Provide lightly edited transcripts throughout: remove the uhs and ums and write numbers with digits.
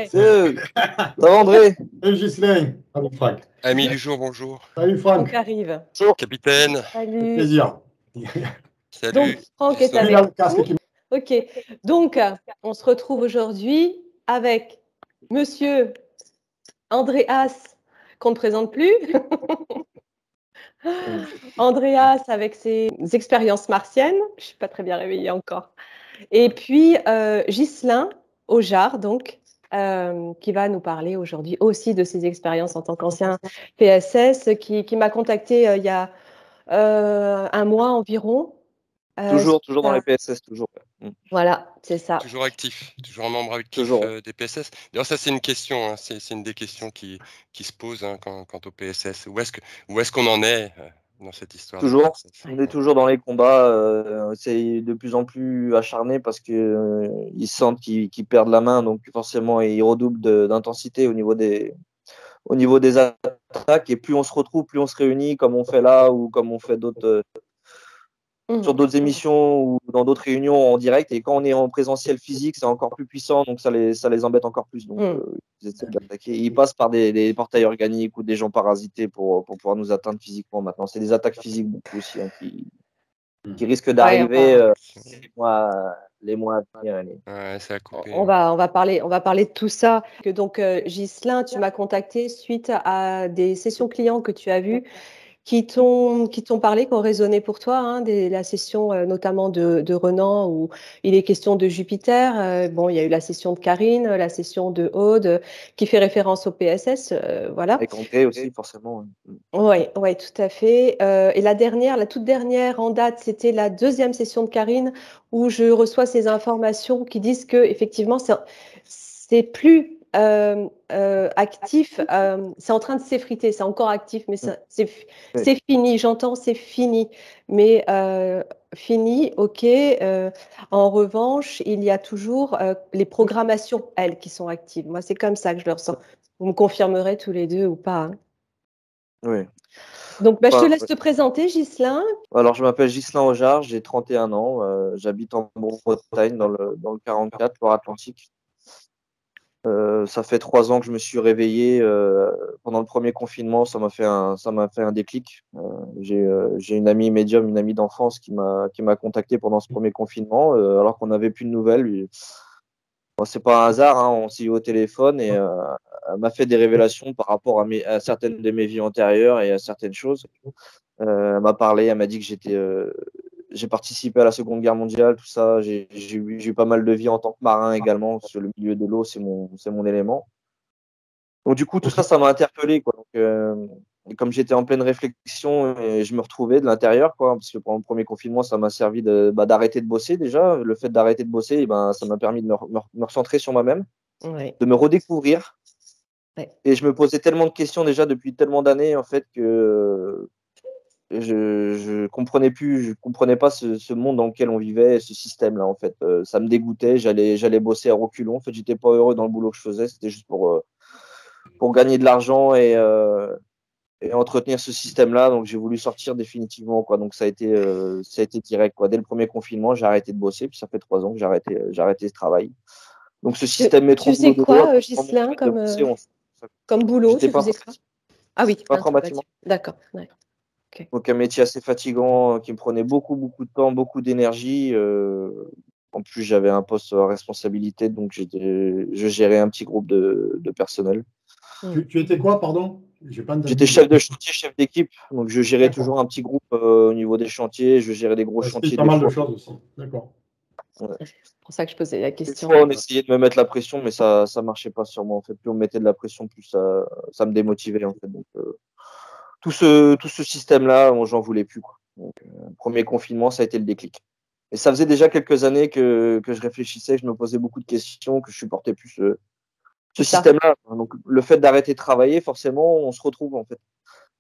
Ça va, André? Salut Ghislain. Salut Franck. Ami du jour, bonjour. Salut Franck Franck. arrive. Capitaine, Salut. Plaisir. Donc, salut. Franck est Ghislain. Mets avec le casque nous. qui Ok. Donc, on se retrouve aujourd'hui avec Monsieur Andreas, qu'on ne présente plus. Andreas avec ses expériences martiennes. Je ne suis pas très bien réveillée encore. Et puis, Ghislain Aujar, donc, qui va nous parler aujourd'hui aussi de ses expériences en tant qu'ancien PSS, qui m'a contacté il y a un mois environ. Toujours dans les PSS, toujours. Voilà, c'est ça. Toujours actif, toujours un membre actif Toujours. des PSS. D'ailleurs, ça, c'est une question, hein, c'est une des questions qui se posent hein, quant au PSS. Où est-ce qu'on en est dans cette histoire de Toujours. PSS? On est toujours dans les combats. C'est de plus en plus acharné parce que ils sentent qu'ils perdent la main, donc forcément ils redoublent d'intensité au niveau des attaques. Et plus on se retrouve, plus on se réunit, comme on fait là ou comme on fait sur d'autres émissions ou dans d'autres réunions en direct. Et quand on est en présentiel physique, c'est encore plus puissant, donc ça les embête encore plus. Donc ils essaient d'attaquer. Ils passent par des portails organiques ou des gens parasités pour pouvoir nous atteindre physiquement maintenant. C'est des attaques physiques beaucoup aussi hein, qui risquent d'arriver les mois à venir. Ouais, ça a coupé. On va parler de tout ça. Donc, Ghislain, tu m'as contacté suite à des sessions clients que tu as vues qui t'ont parlé, qui ont résonné pour toi, hein, la session notamment de Renan où il est question de Jupiter. Bon, il y a eu la session de Karine, la session de Aude qui fait référence au PSS, voilà. Et Conté aussi, forcément. Oui, tout à fait. Et la toute dernière en date, c'était la deuxième session de Karine où je reçois ces informations qui disent que effectivement c'est plus actif, c'est en train de s'effriter, c'est encore actif, mais c'est fini. J'entends, c'est fini, mais fini, ok. En revanche, il y a toujours les programmations, elles, qui sont actives. Moi, c'est comme ça que je le ressens. Vous me confirmerez tous les deux ou pas, hein. Oui. Donc, je te laisse te présenter, Ghislain. Alors, je m'appelle Ghislain Aujar, j'ai 31 ans, j'habite en Bretagne, dans le 44, Loire-Atlantique. Ça fait 3 ans que je me suis réveillé pendant le premier confinement, ça m'a fait un déclic. J'ai une amie médium, une amie d'enfance qui m'a contacté pendant ce premier confinement, alors qu'on n'avait plus de nouvelles. Bon, c'est pas un hasard, hein, on s'est eu au téléphone et elle m'a fait des révélations par rapport à certaines de mes vies antérieures et à certaines choses. Elle m'a parlé, elle m'a dit que j'ai participé à la Seconde Guerre mondiale, tout ça. J'ai eu pas mal de vie en tant que marin également, parce que le milieu de l'eau, c'est mon élément. Donc du coup, tout ça, ça m'a interpellé, quoi. Donc, et comme j'étais en pleine réflexion, je me retrouvais de l'intérieur, quoi, parce que pendant le premier confinement, ça m'a servi d'arrêter de bosser déjà. Le fait d'arrêter de bosser, ça m'a permis de me recentrer sur moi-même, de me redécouvrir. Et je me posais tellement de questions déjà depuis tellement d'années, en fait, que je comprenais pas ce monde dans lequel on vivait, ce système-là, en fait. Ça me dégoûtait, j'allais bosser à reculons. En fait, j'étais pas heureux dans le boulot que je faisais, c'était juste pour gagner de l'argent et entretenir ce système-là. Donc, j'ai voulu sortir définitivement, quoi. Donc, ça a été direct, quoi. Dès le premier confinement, j'ai arrêté de bosser, puis ça fait 3 ans que j'ai arrêté ce travail. Donc, ce système métro. Tu sais quoi, Ghislain, comme boulot, tu faisais quoi? Ah oui, peintre en bâtiment. D'accord. Ouais. Okay. Donc un métier assez fatigant qui me prenait beaucoup de temps, beaucoup d'énergie. En plus, j'avais un poste à responsabilité, donc je gérais un petit groupe de personnel. Tu étais quoi, pardon? J'étais chef de chantier, chef d'équipe, donc je gérais toujours un petit groupe au niveau des chantiers. Je gérais des gros chantiers. Pas mal de choses aussi. D'accord. Ouais. C'est pour ça que je posais la question. Des fois, on essayait de me mettre la pression, mais ça marchait pas sur moi. En fait, plus on me mettait de la pression, plus ça me démotivait en fait. Donc tout ce système-là, j'en voulais plus, quoi. Donc, premier confinement, ça a été le déclic. Et ça faisait déjà quelques années que je réfléchissais, que je me posais beaucoup de questions, que je supportais plus ce système-là. Donc, le fait d'arrêter de travailler, forcément, on se retrouve, en fait.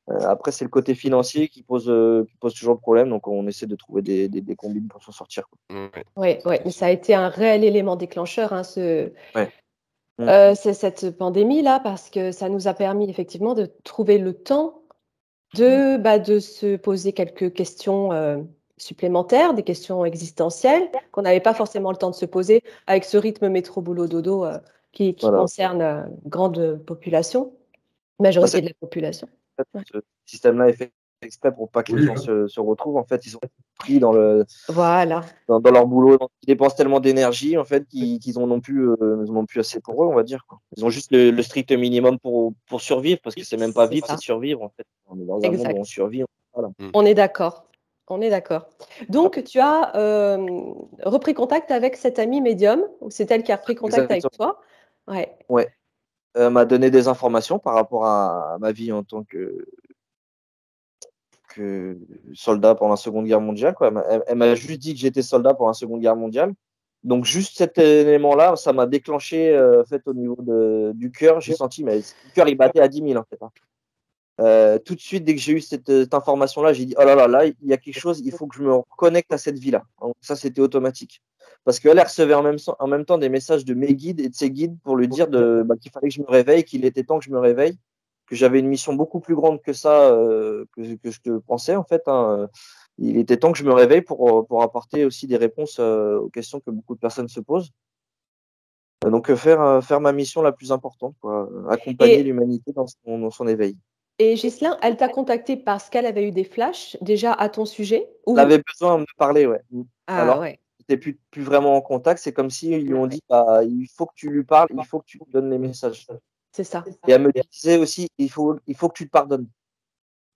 Après, c'est le côté financier qui pose toujours le problème. Donc, on essaie de trouver des combines pour s'en sortir, quoi. Ouais, mais ça a été un réel élément déclencheur, hein, c'est cette pandémie-là, parce que ça nous a permis effectivement de trouver le temps de se poser quelques questions supplémentaires, des questions existentielles qu'on n'avait pas forcément le temps de se poser avec ce rythme métro boulot dodo qui Voilà. concerne grande population, majorité de la population. Ouais. Ce système-là est fait exprès pour pas que les Oui, gens se retrouvent. En fait, ils sont pris dans Voilà, leur boulot, ils dépensent tellement d'énergie en fait qu'ils n'en ont plus assez pour eux, on va dire, quoi. Ils ont juste le strict minimum pour survivre, parce que c'est même pas c'est vivre, ça. c'est survivre en fait. On est dans un monde Exact. où on survit. Voilà. On est d'accord. On est d'accord. Donc, tu as repris contact avec cette amie médium, ou c'est elle qui a repris contact avec toi? Ouais. Ouais. Elle m'a donné des informations par rapport à ma vie en tant que soldat pendant la Seconde Guerre mondiale, quoi. Elle m'a juste dit que j'étais soldat pendant la Seconde Guerre mondiale. Donc juste cet élément-là, ça m'a déclenché en fait, au niveau du cœur. J'ai senti, mais le cœur il battait à 10 000 en fait, hein. Tout de suite, dès que j'ai eu cette information-là, j'ai dit oh là, il y a quelque chose, il faut que je me reconnecte à cette vie-là. Donc, ça, c'était automatique. Parce qu'elle recevait en même temps des messages de mes guides et de ses guides pour lui dire qu'il fallait que je me réveille, qu'il était temps que je me réveille, que j'avais une mission beaucoup plus grande que ça, que je pensais en fait, hein. Il était temps que je me réveille pour apporter aussi des réponses aux questions que beaucoup de personnes se posent. Donc faire ma mission la plus importante, quoi. Accompagner l'humanité dans son éveil. Et Ghislain, elle t'a contacté parce qu'elle avait eu des flashs déjà à ton sujet? Elle avait besoin de me parler, ouais. Ah Alors, ouais. n'était plus vraiment en contact. C'est comme s'ils lui ont dit il faut que tu lui parles, il faut que tu lui donnes les messages. C'est ça. Et elle me disait aussi il faut que tu te pardonnes.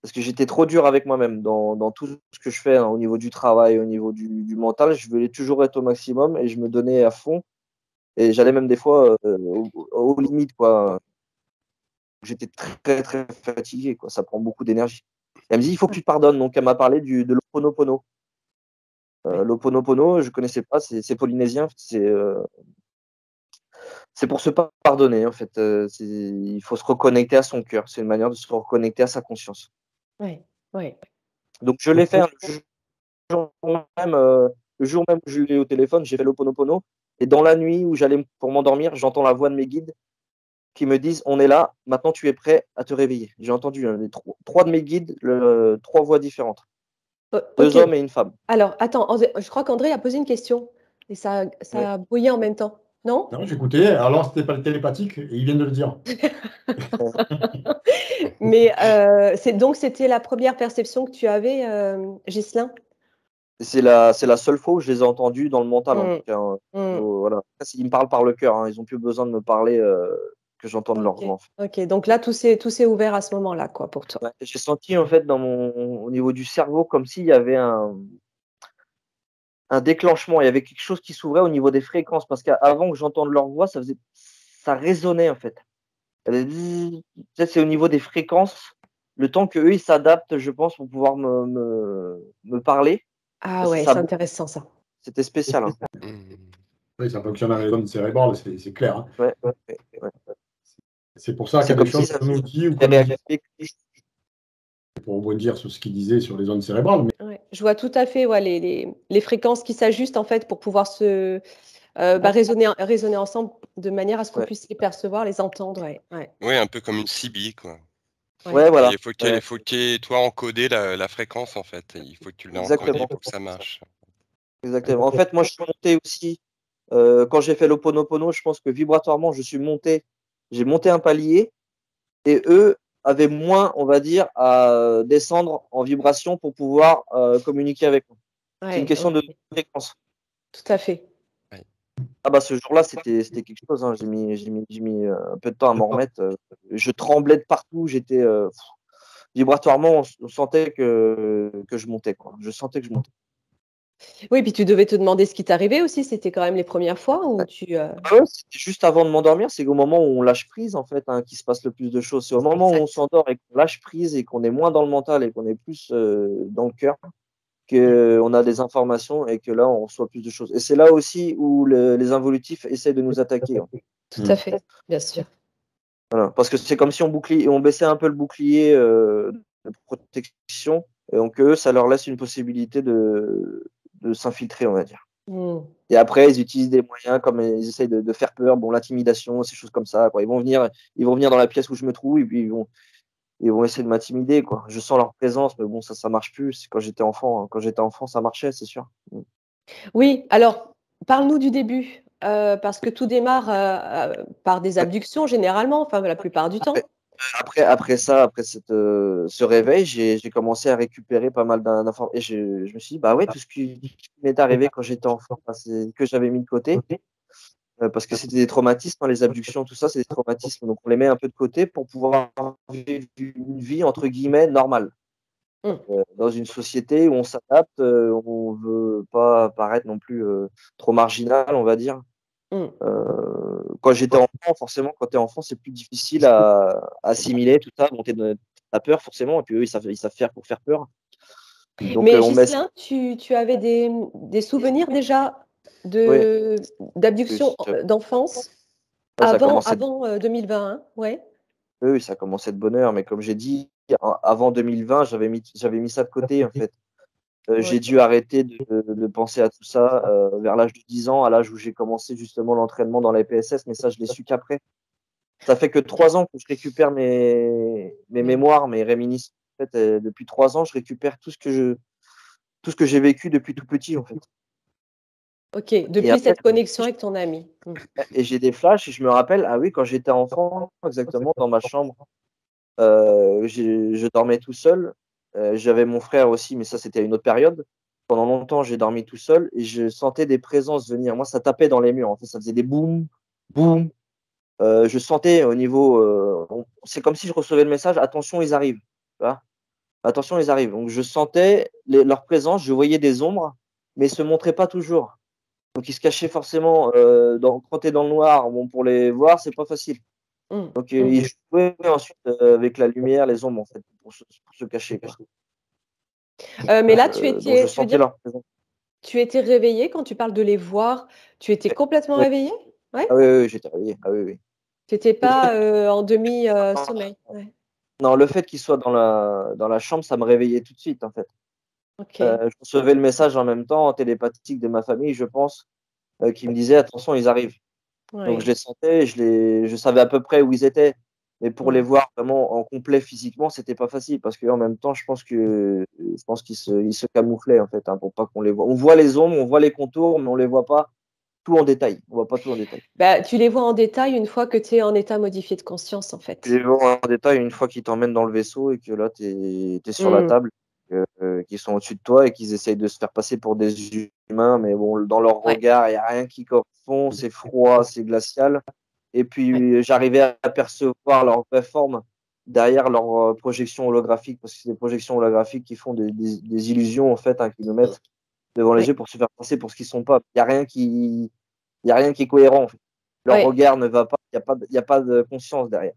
Parce que j'étais trop dur avec moi-même dans tout ce que je fais, hein, au niveau du travail, au niveau du mental. Je voulais toujours être au maximum et je me donnais à fond. Et j'allais même des fois aux limites, quoi. J'étais très, très fatigué, quoi. Ça prend beaucoup d'énergie. Elle me dit il faut que tu te pardonnes. Donc, elle m'a parlé de l'Ho'oponopono. L'Ho'oponopono, je ne connaissais pas, c'est polynésien. C'est pour se pardonner, en fait. Il faut se reconnecter à son cœur. C'est une manière de se reconnecter à sa conscience. Oui, oui. Donc, je l'ai fait le jour même où je l'ai eu au téléphone, j'ai fait l'Ho'oponopono. Et dans la nuit où j'allais pour m'endormir, j'entends la voix de mes guides qui me disent on est là, maintenant tu es prêt à te réveiller. J'ai entendu trois de mes guides, trois voix différentes. Deux hommes et une femme. Alors, attends, je crois qu'André a posé une question et ça a brouillé en même temps. Non? Non, j'écoutais. Alors, c'était pas le télépathique et il vient de le dire. Mais donc, c'était la première perception que tu avais, Ghislain? C'est la seule fois où je les ai entendus dans le mental, en tout cas, hein. Voilà. Ils me parlent par le cœur, hein. Ils n'ont plus besoin de me parler, que j'entende leur voix. En fait. Ok, donc là, tout s'est ouvert à ce moment-là, quoi, pour toi. Ouais, j'ai senti, en fait, au niveau du cerveau, comme s'il y avait un déclenchement. Il y avait quelque chose qui s'ouvrait au niveau des fréquences, parce qu'avant que j'entende leur voix, ça résonnait, en fait. C'est au niveau des fréquences, le temps qu'eux, ils s'adaptent, je pense, pour pouvoir me parler. Ah ouais, c'est intéressant, ça. C'était spécial, hein. Oui, ça fonctionne dans les zones cérébrales, c'est clair. Hein. Ouais. C'est pour ça qu'il y a des choses qu'on nous dit ou qu'on nous dit. Pour rebondir sur ce qu'il disait sur les zones cérébrales. Mais... Ouais, je vois tout à fait les fréquences qui s'ajustent en fait pour pouvoir résonner ensemble de manière à ce qu'on puisse les percevoir, les entendre. Oui, un peu comme une CB, quoi. Ouais, voilà. Il faut que tu aies, toi, encodé la fréquence, en fait. Il faut que tu l'aies encodé pour que ça marche. Exactement. En fait, moi, je suis monté aussi, quand j'ai fait l'Ho'oponopono, je pense que vibratoirement, j'ai monté un palier et eux avaient moins, on va dire, à descendre en vibration pour pouvoir communiquer avec moi. C'est une question de fréquence. Tout à fait. Ah bah ce jour-là, c'était quelque chose, hein. J'ai mis un peu de temps à m'en remettre. Je tremblais de partout. J'étais vibratoirement, on sentait que je montais, quoi. Je sentais que je montais. Oui, puis tu devais te demander ce qui t'arrivait aussi. C'était quand même les premières fois où c'était juste avant de m'endormir. C'est au moment où on lâche prise, en fait, hein, qu'il se passe le plus de choses. C'est au moment où on s'endort et qu'on lâche prise et qu'on est moins dans le mental et qu'on est plus dans le cœur, qu'on a des informations et que là, on reçoit plus de choses. Et c'est là aussi où les involutifs essaient de nous attaquer, hein. Tout à fait, bien sûr. Voilà. Parce que c'est comme si on baissait un peu le bouclier de protection, et donc eux, ça leur laisse une possibilité de s'infiltrer, on va dire. Et après, ils utilisent des moyens comme ils essayent de faire peur, l'intimidation, ces choses comme ça, quoi. Ils vont venir dans la pièce où je me trouve et puis ils vont essayer de m'intimider, quoi. Je sens leur présence, mais bon, ça marche plus. C'est quand j'étais enfant, hein. Quand j'étais enfant, ça marchait, c'est sûr. Oui, alors, parle-nous du début. parce que tout démarre par des abductions généralement, enfin la plupart du temps. Après ce réveil, j'ai commencé à récupérer pas mal d'informations. Et je me suis dit, bah ouais, tout ce qui m'est arrivé quand j'étais enfant, c'est que j'avais mis de côté. Parce que c'était des traumatismes, les abductions, tout ça, c'est des traumatismes. Donc on les met un peu de côté pour pouvoir vivre une vie, entre guillemets, normale. Dans une société où on s'adapte, on ne veut pas paraître non plus trop marginal, on va dire. Quand j'étais enfant, forcément, quand tu es enfant, c'est plus difficile à assimiler tout ça. Bon, t'as peur, forcément, et puis eux, ils savent faire pour faire peur. Donc, mais Ghislain, tu avais des souvenirs déjà d'abduction d'enfance avant 2020, ouais. Oui, ça commençait de bonne heure, mais comme j'ai dit, avant 2020, j'avais mis ça de côté, en fait. J'ai dû arrêter de penser à tout ça vers l'âge de 10 ans, à l'âge où j'ai commencé justement l'entraînement dans la PSS, mais ça, je l'ai su qu'après. Ça fait que 3 ans que je récupère mes mémoires, mes réminiscences. En fait, depuis 3 ans, je récupère tout ce que j'ai vécu depuis tout petit, en fait. Ok, depuis cette connexion avec ton ami. Et j'ai des flashs et je me rappelle, ah oui, quand j'étais enfant, exactement, dans ma chambre, je dormais tout seul. J'avais mon frère aussi, mais ça, c'était à une autre période. Pendant longtemps, j'ai dormi tout seul et je sentais des présences venir. Moi, ça tapait dans les murs. En fait, ça faisait des boum, boum. Je sentais au niveau. C'est comme si je recevais le message, attention, ils arrivent. Attention, ils arrivent. Donc, je sentais leur présence, je voyais des ombres, mais ils ne se montraient pas toujours. Donc, ils se cachaient forcément. Quand tu es dans le noir, bon, pour les voir, c'est pas facile. Donc, ils jouaient ensuite avec la lumière, les ombres, en fait, pour se cacher. Mais là, tu étais réveillé quand tu parles de les voir. Tu étais complètement réveillé? Ouais. Ah oui, j'étais réveillé. Ah oui. Tu n'étais pas en demi-sommeil. Non, le fait qu'il soit dans la chambre, ça me réveillait tout de suite, en fait. Je recevais le message en même temps, télépathique de ma famille, je pense, qui me disait attention, ils arrivent. Donc je les sentais, je savais à peu près où ils étaient. Mais pour les voir vraiment en complet physiquement, c'était pas facile parce qu'en même temps, je pense qu'ils se camouflaient en fait, pour pas qu'on les voit. On voit les ombres, on voit les contours, mais on les voit pas tout en détail. On voit pas tout en détail. Bah, tu les vois en détail une fois que tu es en état modifié de conscience en fait. Tu les vois en détail une fois qu'ils t'emmènent dans le vaisseau et que là, tu es sur la table, qu'ils sont au-dessus de toi et qu'ils essayent de se faire passer pour des humains, mais bon, dans leur regard, il n'y a rien qui correspond, c'est froid, c'est glacial. Et puis, j'arrivais à apercevoir leur vraie forme derrière leur projection holographique, parce que c'est des projections holographiques qui font des illusions, en fait, qui nous mettent devant les yeux pour se faire passer pour ce qu'ils ne sont pas. Il n'y a rien qui est cohérent, en fait. Leur regard ne va pas, il n'y a pas de conscience derrière.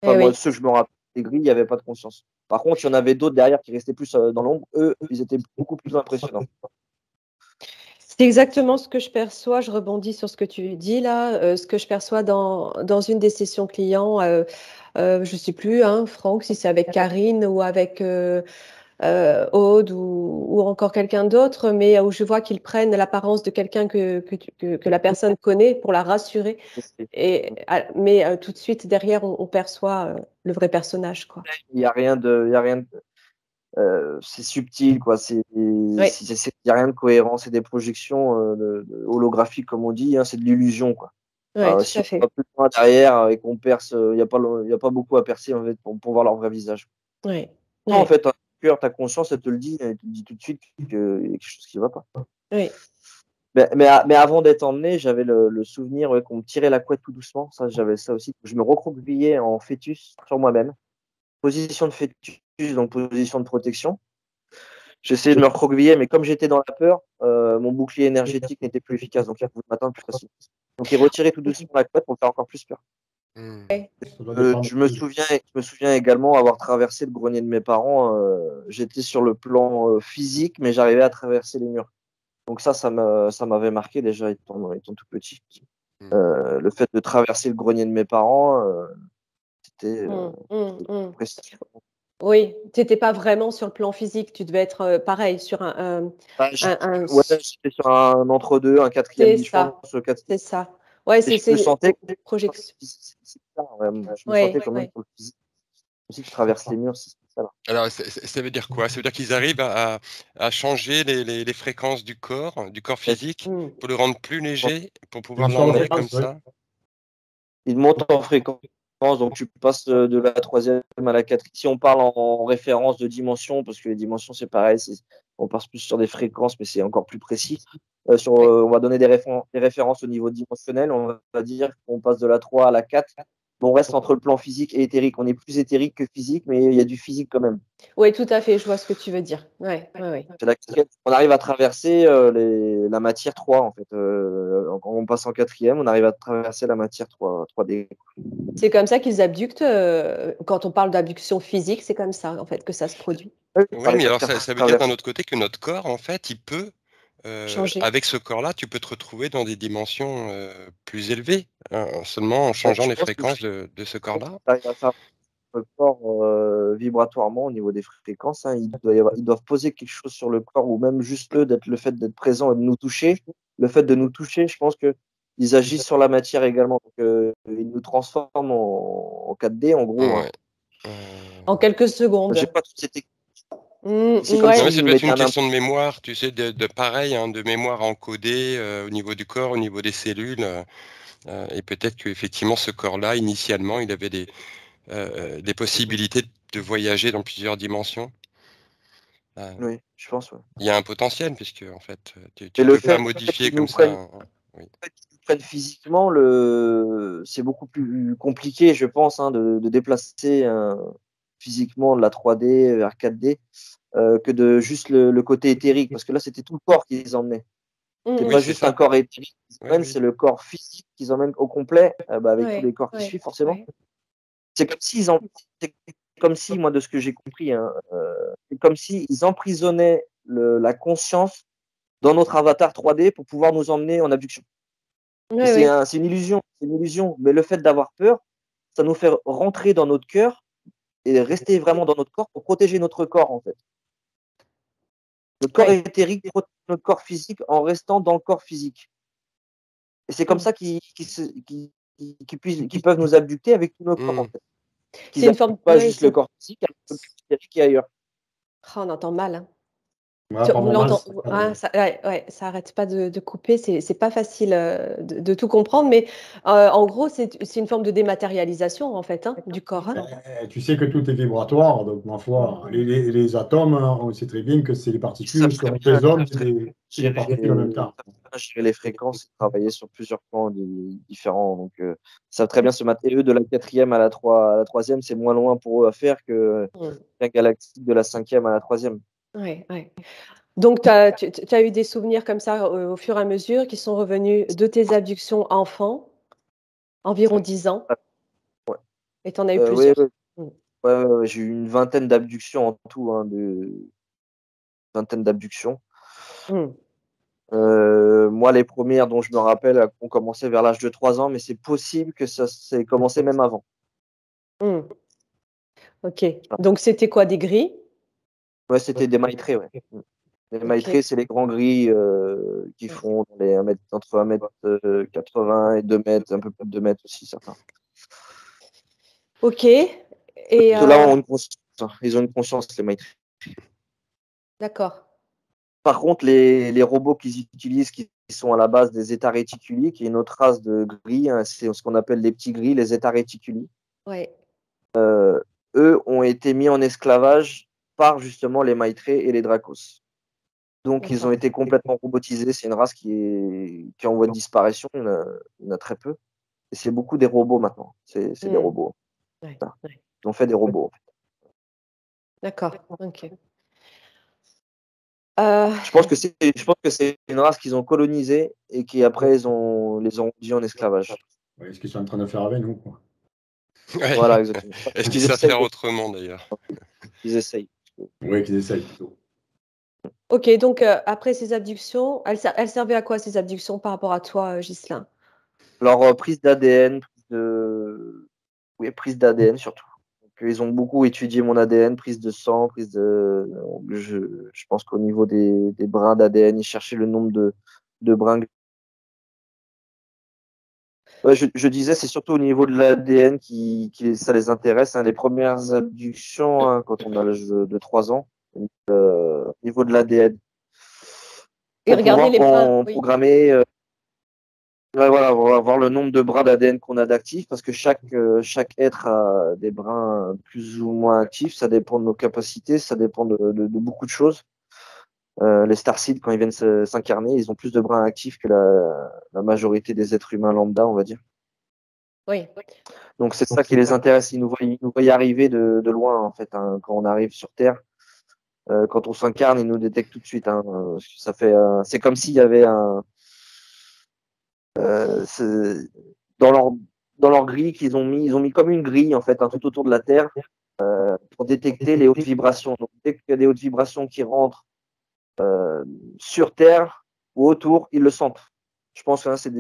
Enfin, moi, ceux que je me rappelle, les grilles, il n'y avait pas de conscience. Par contre, il y en avait d'autres derrière qui restaient plus dans l'ombre. Eux, ils étaient beaucoup plus impressionnants. C'est exactement ce que je perçois. Je rebondis sur ce que tu dis là. Ce que je perçois dans une des sessions clients, je ne sais plus, Franck, si c'est avec Karine ou avec Aude ou encore quelqu'un d'autre, mais où je vois qu'ils prennent l'apparence de quelqu'un que la personne connaît pour la rassurer. Mais tout de suite, derrière, on perçoit le vrai personnage, quoi. Il n'y a rien de... c'est subtil, quoi. Il n'y a rien de cohérent. C'est des projections holographiques, comme on dit. C'est de l'illusion, quoi. Si on va plus loin derrière et qu'on perce, il n'y a pas beaucoup à percer en fait, pour voir leur vrai visage. En fait, ton cœur, ta conscience, elle te le dit tout de suite qu'il y a quelque chose qui ne va pas. Mais avant d'être emmené, j'avais le souvenir qu'on me tirait la couette tout doucement. Ça, j'avais ça aussi. Je me recroquevillais en fœtus sur moi-même. Position de fœtus, donc position de protection. J'essayais de me recroqueviller, mais comme j'étais dans la peur, mon bouclier énergétique n'était plus efficace. Donc, il faut m'atteindre plus facile. Donc, il retirait tout doucement la couette pour me faire encore plus peur. Je me souviens également avoir traversé le grenier de mes parents. J'étais sur le plan physique, mais j'arrivais à traverser les murs. Donc ça m'avait marqué déjà étant tout petit. Le fait de traverser le grenier de mes parents, c'était précis. Oui, tu n'étais pas vraiment sur le plan physique, tu devais être pareil sur j'étais sur un entre-deux, un quatrième dimension. C'est ça. Ouais, je me sentais projection. Je me sentais quand même sur le physique. Aussi que je traverse les murs, c'est ça là. Alors, ça veut dire quoi? Ça veut dire qu'ils arrivent à changer les fréquences du corps physique, pour le rendre plus léger, pour pouvoir l'emmener comme ça? Il monte en fréquence, donc tu passes de la troisième à la quatrième. Si on parle en référence de dimension, parce que les dimensions, c'est pareil, on passe plus sur des fréquences, mais c'est encore plus précis. On va donner des références au niveau dimensionnel. On va dire qu'on passe de la 3 à la 4. On reste entre le plan physique et éthérique. On est plus éthérique que physique, mais il y a du physique quand même. Oui, tout à fait, je vois ce que tu veux dire. Ouais. On arrive à traverser la matière 3, en fait. Quand on passe en quatrième, on arrive à traverser la matière 3D. C'est comme ça qu'ils abductent. Quand on parle d'abduction physique, c'est comme ça, en fait, que ça se produit. Oui, mais alors ça veut dire d'un autre côté que notre corps, en fait, il peut, Changer. avec ce corps-là, tu peux te retrouver dans des dimensions plus élevées, seulement en changeant les fréquences de ce corps-là. Le corps vibratoirement au niveau des fréquences, hein, ils doivent poser quelque chose sur le corps, ou même juste le fait d'être présent et de nous toucher. Le fait de nous toucher, je pense qu'ils agissent sur la matière également. Donc, ils nous transforment en 4D, en gros. Hein. Ouais. En quelques secondes. J'ai pas toute cette technique. C'est comme si ça peut être une question de mémoire, tu sais, de pareil, hein, de mémoire encodée au niveau du corps, au niveau des cellules. Et peut-être qu'effectivement, ce corps-là, initialement, il avait des possibilités de voyager dans plusieurs dimensions. Oui, je pense. Ouais. Il y a un potentiel, puisque en fait, tu Et ne peux pas modifier comme ça. Oui. Le fait qu'ils nous prennent physiquement, c'est beaucoup plus compliqué, je pense, hein, de déplacer physiquement de la 3D vers 4D. Que de juste le côté éthérique, parce que là, c'était tout le corps qu'ils emmenaient. C'est pas juste un corps éthérique qu'ils emmènent, c'est le corps physique qu'ils emmènent au complet, avec tous les corps qui suivent, forcément. C'est comme si, moi, de ce que j'ai compris, hein, c'est comme s'ils emprisonnaient la conscience dans notre avatar 3D pour pouvoir nous emmener en abduction. C'est une illusion, mais le fait d'avoir peur, ça nous fait rentrer dans notre cœur et rester vraiment dans notre corps pour protéger notre corps, en fait. Notre corps éthérique protège notre corps physique en restant dans le corps physique. Et c'est comme ça qu'ils peuvent nous abducter avec tout notre corps, en fait. Qu'ils n'abduquent pas juste le corps physique, avec le corps éthérique qui est ailleurs. Oh, on entend mal. Hein. Ouais, ça arrête pas de couper. C'est pas facile de tout comprendre, mais en gros, c'est une forme de dématérialisation en fait, hein, du corps. Hein. Tu sais que tout est vibratoire, donc ma foi, les atomes, on sait très bien que c'est les particules qui résonnent, c'est des particules en même temps. Gérer les fréquences et travailler sur plusieurs plans différents. Donc, ça va très bien se mettre. Et eux, de la quatrième à la troisième, c'est moins loin pour eux à faire qu'un galactique de la cinquième à la troisième. Ouais. Donc, tu as eu des souvenirs comme ça au fur et à mesure qui sont revenus de tes abductions enfant, environ 10 ans. Ouais. Et tu en as eu plusieurs. Ouais, j'ai eu une vingtaine d'abductions en tout, vingtaine d'abductions. Moi, les premières dont je me rappelle ont commencé vers l'âge de 3 ans, mais c'est possible que ça s'est commencé même avant. Ok. Donc, c'était quoi, des gris? Ouais, c'était des maîtrés, ouais. Les maîtrés, c'est les grands gris qui font entre 1m80 et 2 mètres, un peu plus de 2 mètres aussi, certains. Ok. Et ceux-là ont une conscience. Ils ont une conscience, les maîtres. D'accord. Par contre, les robots qu'ils utilisent, qui sont à la base des états réticuli, qui est une autre race de gris, hein, c'est ce qu'on appelle les petits gris, les états réticuli. Ouais. Eux ont été mis en esclavage par justement les maîtrés et les dracos. Donc, ils ont été complètement robotisés. C'est une race qui est en voie de disparition. Il y en a très peu. Et c'est beaucoup des robots maintenant. C'est des robots. Ouais. Ils ont fait des robots. En fait. D'accord. Ok. Je pense que c'est une race qu'ils ont colonisée et qui après les ont réduits en esclavage. Ouais, ce qu'ils sont en train de faire avec nous, quoi. Ouais. Voilà, exactement. Est-ce qu'ils savent faire autrement d'ailleurs? Ils essayent. Oui, qu'ils essayent plutôt. Ok, donc après ces abductions, elles servaient à quoi ces abductions par rapport à toi, Ghislain? Leur prise d'ADN, prise d'ADN surtout. Donc, ils ont beaucoup étudié mon ADN, prise de sang, je pense qu'au niveau des brins d'ADN, ils cherchaient le nombre de brins. Ouais, je disais, c'est surtout au niveau de l'ADN ça les intéresse. Hein. Les premières abductions, hein, quand on a l'âge de 3 ans, au niveau de l'ADN. Et Pour regardez pouvoir les brins. Oui. programmer, voilà, on va voir le nombre de brins d'ADN qu'on a d'actifs, parce que chaque être a des brins plus ou moins actifs. Ça dépend de nos capacités, ça dépend de beaucoup de choses. Les starseeds, quand ils viennent s'incarner, ils ont plus de brins actifs que la majorité des êtres humains lambda, on va dire. Oui. Donc c'est ça qui les intéresse. Ils nous voient y arriver de loin, en fait, hein, quand on arrive sur Terre. Quand on s'incarne, ils nous détectent tout de suite. Hein. C'est comme s'il y avait dans leur grille ils ont mis comme une grille, en fait, hein, tout autour de la Terre, pour détecter les hautes vibrations. Donc dès qu'il y a des hautes vibrations qui rentrent sur Terre ou autour, ils le sentent. Je pense que c'est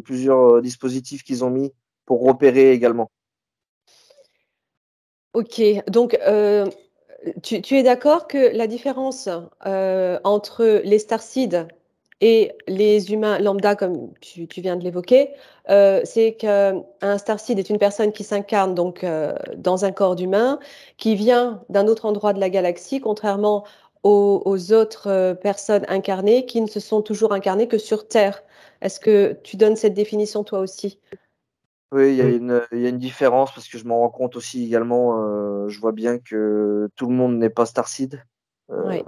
plusieurs dispositifs qu'ils ont mis pour repérer également. Ok, donc tu es d'accord que la différence entre les starseeds et les humains lambda, comme tu viens de l'évoquer, c'est qu'un starseed est une personne qui s'incarne donc dans un corps d'humain, qui vient d'un autre endroit de la galaxie, contrairement aux autres personnes incarnées qui ne se sont toujours incarnées que sur Terre. Est-ce que tu donnes cette définition toi aussi? Oui, il y a une différence, parce que je m'en rends compte aussi également. Je vois bien que tout le monde n'est pas starseed. Oui,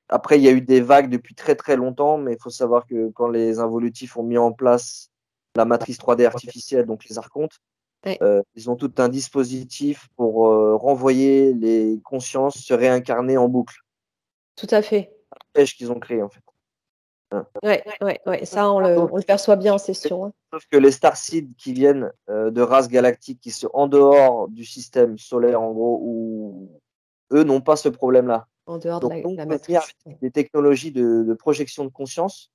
Après, il y a eu des vagues depuis très très longtemps, mais il faut savoir que quand les involutifs ont mis en place la matrice 3D artificielle, donc les archontes, ouais, ils ont tout un dispositif pour renvoyer les consciences se réincarner en boucle. tout à fait. Pêche qu'ils ont créé, en fait. Ouais, ouais, ouais. Ça, on le perçoit bien en session. Hein. Sauf que les starseeds qui viennent de races galactiques qui sont en dehors du système solaire, en gros, où eux n'ont pas ce problème-là. En dehors de Donc, nous, on la peut venir matrice. avec des technologies de projection de conscience.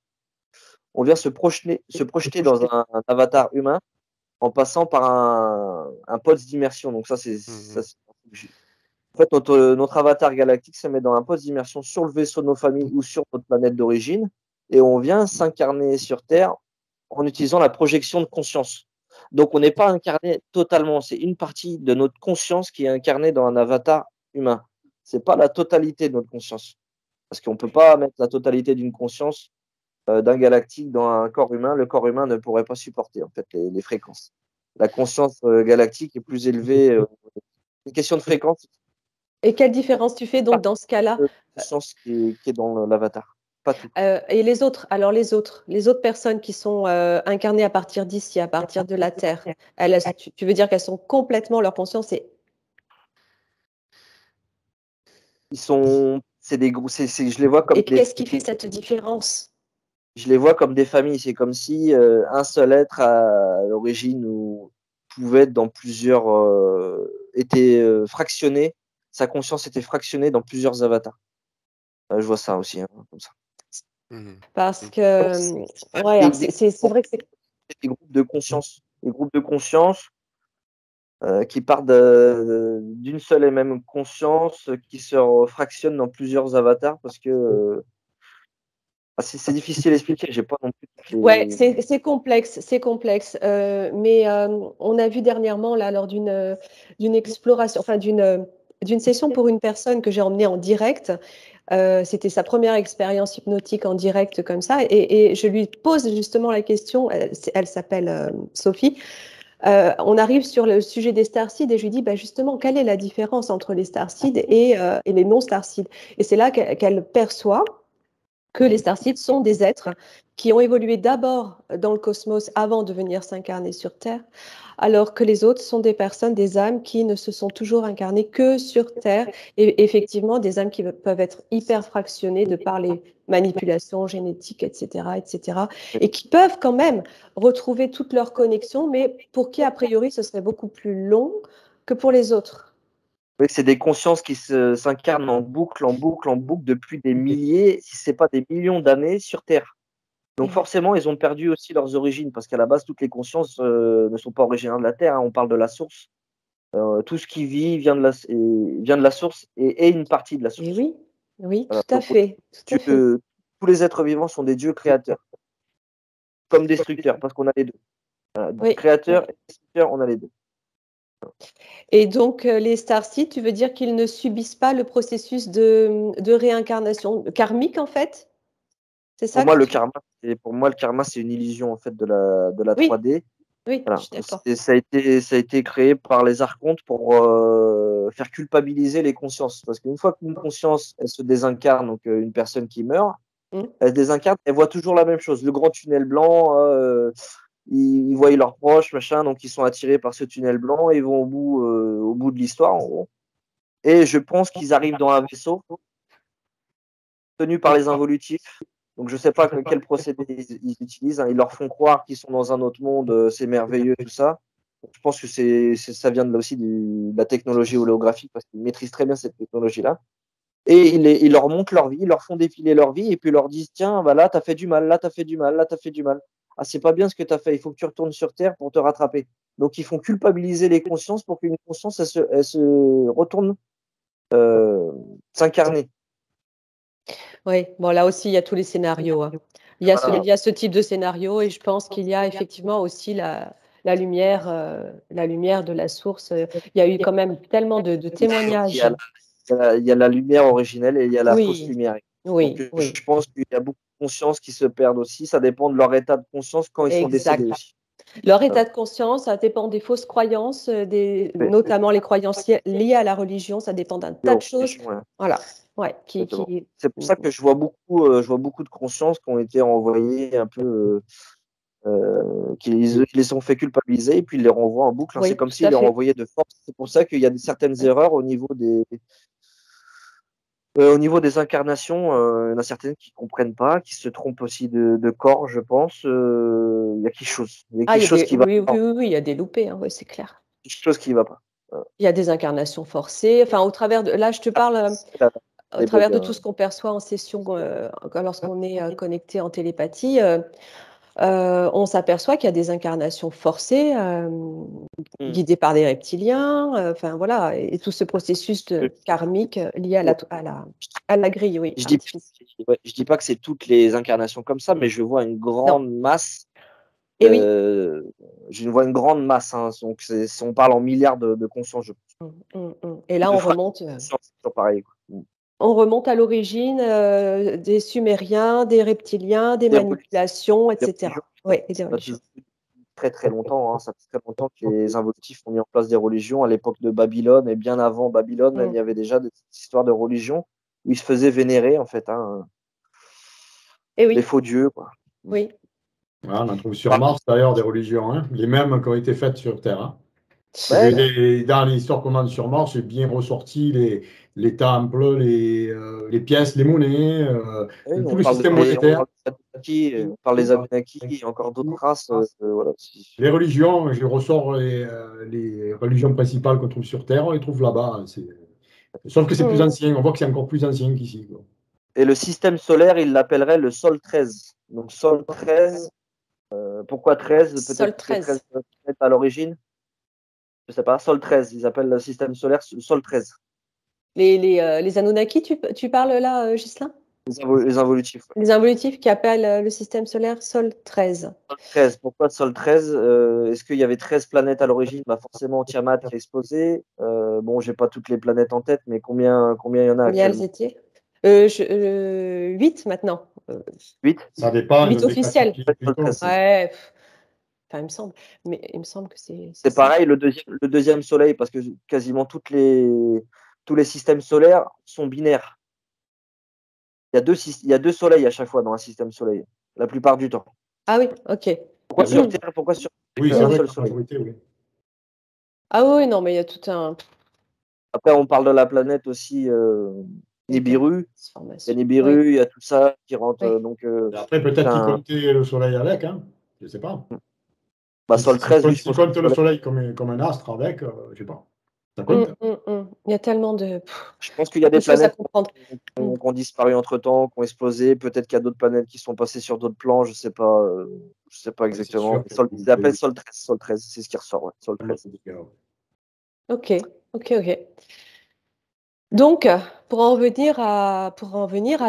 On vient se projeter dans un avatar humain en passant par un pods d'immersion. Donc, en fait, notre avatar galactique se met dans un pods d'immersion sur le vaisseau de nos familles ou sur notre planète d'origine, et on vient s'incarner sur Terre en utilisant la projection de conscience. Donc, on n'est pas incarné totalement. C'est une partie de notre conscience qui est incarnée dans un avatar humain. C'est pas la totalité de notre conscience. Parce qu'on ne peut pas mettre la totalité d'une conscience d'un galactique dans un corps humain. Le corps humain ne pourrait pas supporter, en fait, les fréquences. La conscience galactique est plus élevée. Une question de fréquence. Et quelle différence tu fais donc dans ce cas-là? Conscience qui est dans l'avatar. Pas tout. Et les autres, alors les autres personnes qui sont incarnées à partir d'ici, à partir de la Terre, tu veux dire qu'elles sont complètement, leur conscience est... C'est des groupes, je les vois comme Et qu'est-ce qui fait cette différence? Je les vois comme des familles. C'est comme si un seul être à l'origine pouvait être dans plusieurs, était fractionné. Sa conscience était fractionnée dans plusieurs avatars. Je vois ça aussi, hein, comme ça. Parce que, ouais, c'est vrai que c'est... Des groupes de conscience. Des groupes de conscience qui partent d'une seule et même conscience qui se fractionne dans plusieurs avatars, parce que c'est difficile à expliquer. J'ai pas non plus. Ouais, c'est complexe, c'est complexe. Mais on a vu dernièrement, là, lors d'une exploration, enfin d'une session pour une personne que j'ai emmenée en direct. C'était sa première expérience hypnotique en direct comme ça. Et je lui pose justement la question, elle s'appelle Sophie. On arrive sur le sujet des starseeds et je lui dis bah, justement, quelle est la différence entre les starseeds et les non-starseeds? Et c'est là qu'elle perçoit que les starseeds sont des êtres qui ont évolué d'abord dans le cosmos avant de venir s'incarner sur Terre, alors que les autres sont des personnes, des âmes qui ne se sont toujours incarnées que sur Terre, et effectivement des âmes qui peuvent être hyper fractionnées de par les manipulations génétiques, etc., etc., et qui peuvent quand même retrouver toutes leurs connexions, mais pour qui, a priori, ce serait beaucoup plus long que pour les autres. Oui, c'est des consciences qui s'incarnent en boucle, en boucle, en boucle depuis des milliers, si ce n'est pas des millions d'années sur Terre. Donc forcément, ils ont perdu aussi leurs origines, parce qu'à la base, toutes les consciences ne sont pas originaires de la Terre. Hein. On parle de la source. Tout ce qui vit vient de la source et est une partie de la source. Et oui, oui, Voilà. tout à Donc, fait, tout à fait. tous les êtres vivants sont des dieux créateurs. comme destructeur, parce qu'on a les deux. Oui. Créateur et destructeur, on a les deux. Et donc, les starseeds, tu veux dire qu'ils ne subissent pas le processus de réincarnation karmique, en fait? C'est ça Pour moi, le karma, c'est une illusion en fait de la 3D. Oui, Voilà. je suis d'accord. Ça a été créé par les archontes pour faire culpabiliser les consciences. Parce qu'une fois qu'une conscience, elle se désincarne, donc une personne qui meurt, elle se désincarne, elle voit toujours la même chose. Le grand tunnel blanc, ils voient leurs proches, machin, donc ils sont attirés par ce tunnel blanc, ils vont au bout de l'histoire, en gros. Et je pense qu'ils arrivent dans un vaisseau tenu par les involutifs. Donc je ne sais pas quel procédé ils utilisent. Ils leur font croire qu'ils sont dans un autre monde, c'est merveilleux, tout ça. Je pense que ça vient aussi de la technologie holographique parce qu'ils maîtrisent très bien cette technologie-là. Et ils leur montrent leur vie, ils leur font défiler leur vie et puis ils leur disent tiens, bah là, tu as fait du mal, là, tu as fait du mal, là, tu as fait du mal. Ah, c'est pas bien ce que tu as fait, il faut que tu retournes sur Terre pour te rattraper. Donc ils font culpabiliser les consciences pour qu'une conscience, elle se retourne s'incarner. Oui, bon, là aussi, il y a tous les scénarios. Hein. Il y a ce type de scénario et je pense qu'il y a effectivement aussi la lumière de la source. Il y a eu quand même tellement de témoignages. Il y a la lumière originelle et il y a la fausse lumière. Oui, donc, je pense qu'il y a beaucoup de consciences qui se perdent aussi. Ça dépend de leur état de conscience quand ils sont décédés aussi. Leur état de conscience, ça dépend des fausses croyances, notamment les croyances liées à la religion. Ça dépend d'un tas de choses. Voilà. Ouais, C'est pour ça que je vois beaucoup de consciences qui ont été envoyées un peu, qui les ont fait culpabiliser et puis ils les renvoient en boucle. C'est comme s'ils les renvoyaient de force. C'est pour ça qu'il y a certaines erreurs au niveau des incarnations. Il y en a certaines qui ne comprennent pas, qui se trompent aussi de corps, je pense. Il y a quelque chose. Il y a quelque chose qui va pas. Oui, il y a des loupés, hein, c'est clair. Quelque chose qui ne va pas. Il y a des incarnations forcées. Enfin, au travers de. Là, je te parle. Au travers de tout ce qu'on perçoit en session, lorsqu'on est connecté en télépathie, on s'aperçoit qu'il y a des incarnations forcées, guidées par des reptiliens, enfin voilà, et tout ce processus karmique lié à la grille, oui. Je dis pas que c'est toutes les incarnations comme ça, mais je vois une grande masse. Je vois une grande masse. Hein, donc on parle en milliards de consciences, je pense. Et là, on remonte. Pareil, quoi. On remonte à l'origine des Sumériens, des reptiliens, des manipulations, etc. Oui, et des religions. Très très longtemps, hein, ça fait très longtemps que les involutifs ont mis en place des religions. À l'époque de Babylone et bien avant Babylone, il y avait déjà des histoires de religion où ils se faisaient vénérer en fait, hein, les faux dieux, quoi. Oui. Ah, on en trouve sur Mars d'ailleurs des religions, hein, les mêmes qui ont été faites sur Terre. Hein. Dans l'histoire qu'on a sur Mars, j'ai bien ressorti les temples, les pièces, les monnaies, tout le système monétaire. On parle des Anunnaki et encore d'autres races. Voilà. Les religions, je ressors les religions principales qu'on trouve sur Terre, on les trouve là-bas. Sauf que c'est plus ancien, on voit que c'est encore plus ancien qu'ici. Quoi. Et le système solaire, il l'appellerait le Sol 13. Donc Sol 13, pourquoi 13? Sol 13 à l'origine. Je sais pas, Sol 13, ils appellent le système solaire Sol 13. Les Anunnaki, tu parles là, Ghislain? Les involutifs. Ouais. Les involutifs qui appellent le système solaire Sol 13. Sol 13, pourquoi Sol 13? Est-ce qu'il y avait 13 planètes à l'origine? Forcément, Tiamat qui a explosé. Bon, j'ai pas toutes les planètes en tête, mais combien il y en a? Combien elles étaient? 8 maintenant. 8? Ça dépend. 8 officiels. Ouais. Enfin, il me semble que c'est. C'est pareil, le deuxième soleil, parce que quasiment tous les systèmes solaires sont binaires. Il y a deux soleils à chaque fois dans un système solaire, la plupart du temps. Ah oui, ok. Pourquoi sur Terre? Pourquoi sur oui, c'est vrai, oui. Ah oui, non, mais il y a tout un. Après, on parle de la planète aussi, Nibiru. Il y a Nibiru, il y a tout ça qui rentre. Oui. Donc, après, peut-être qu'ils comptaient le soleil avec, hein. Je ne sais pas. Sol 13, oui, si compte le soleil comme un astre avec, je ne sais pas. Ça compte. Il y a tellement de. Je pense qu'il y a des planètes qui ont disparu entre-temps, qui ont explosé. Peut-être qu'il y a d'autres planètes qui sont passées sur d'autres plans, je ne sais pas exactement. Ils appellent Sol 13, c'est ce qui ressort. Ouais. Sol 13. Ok. Donc, pour en venir à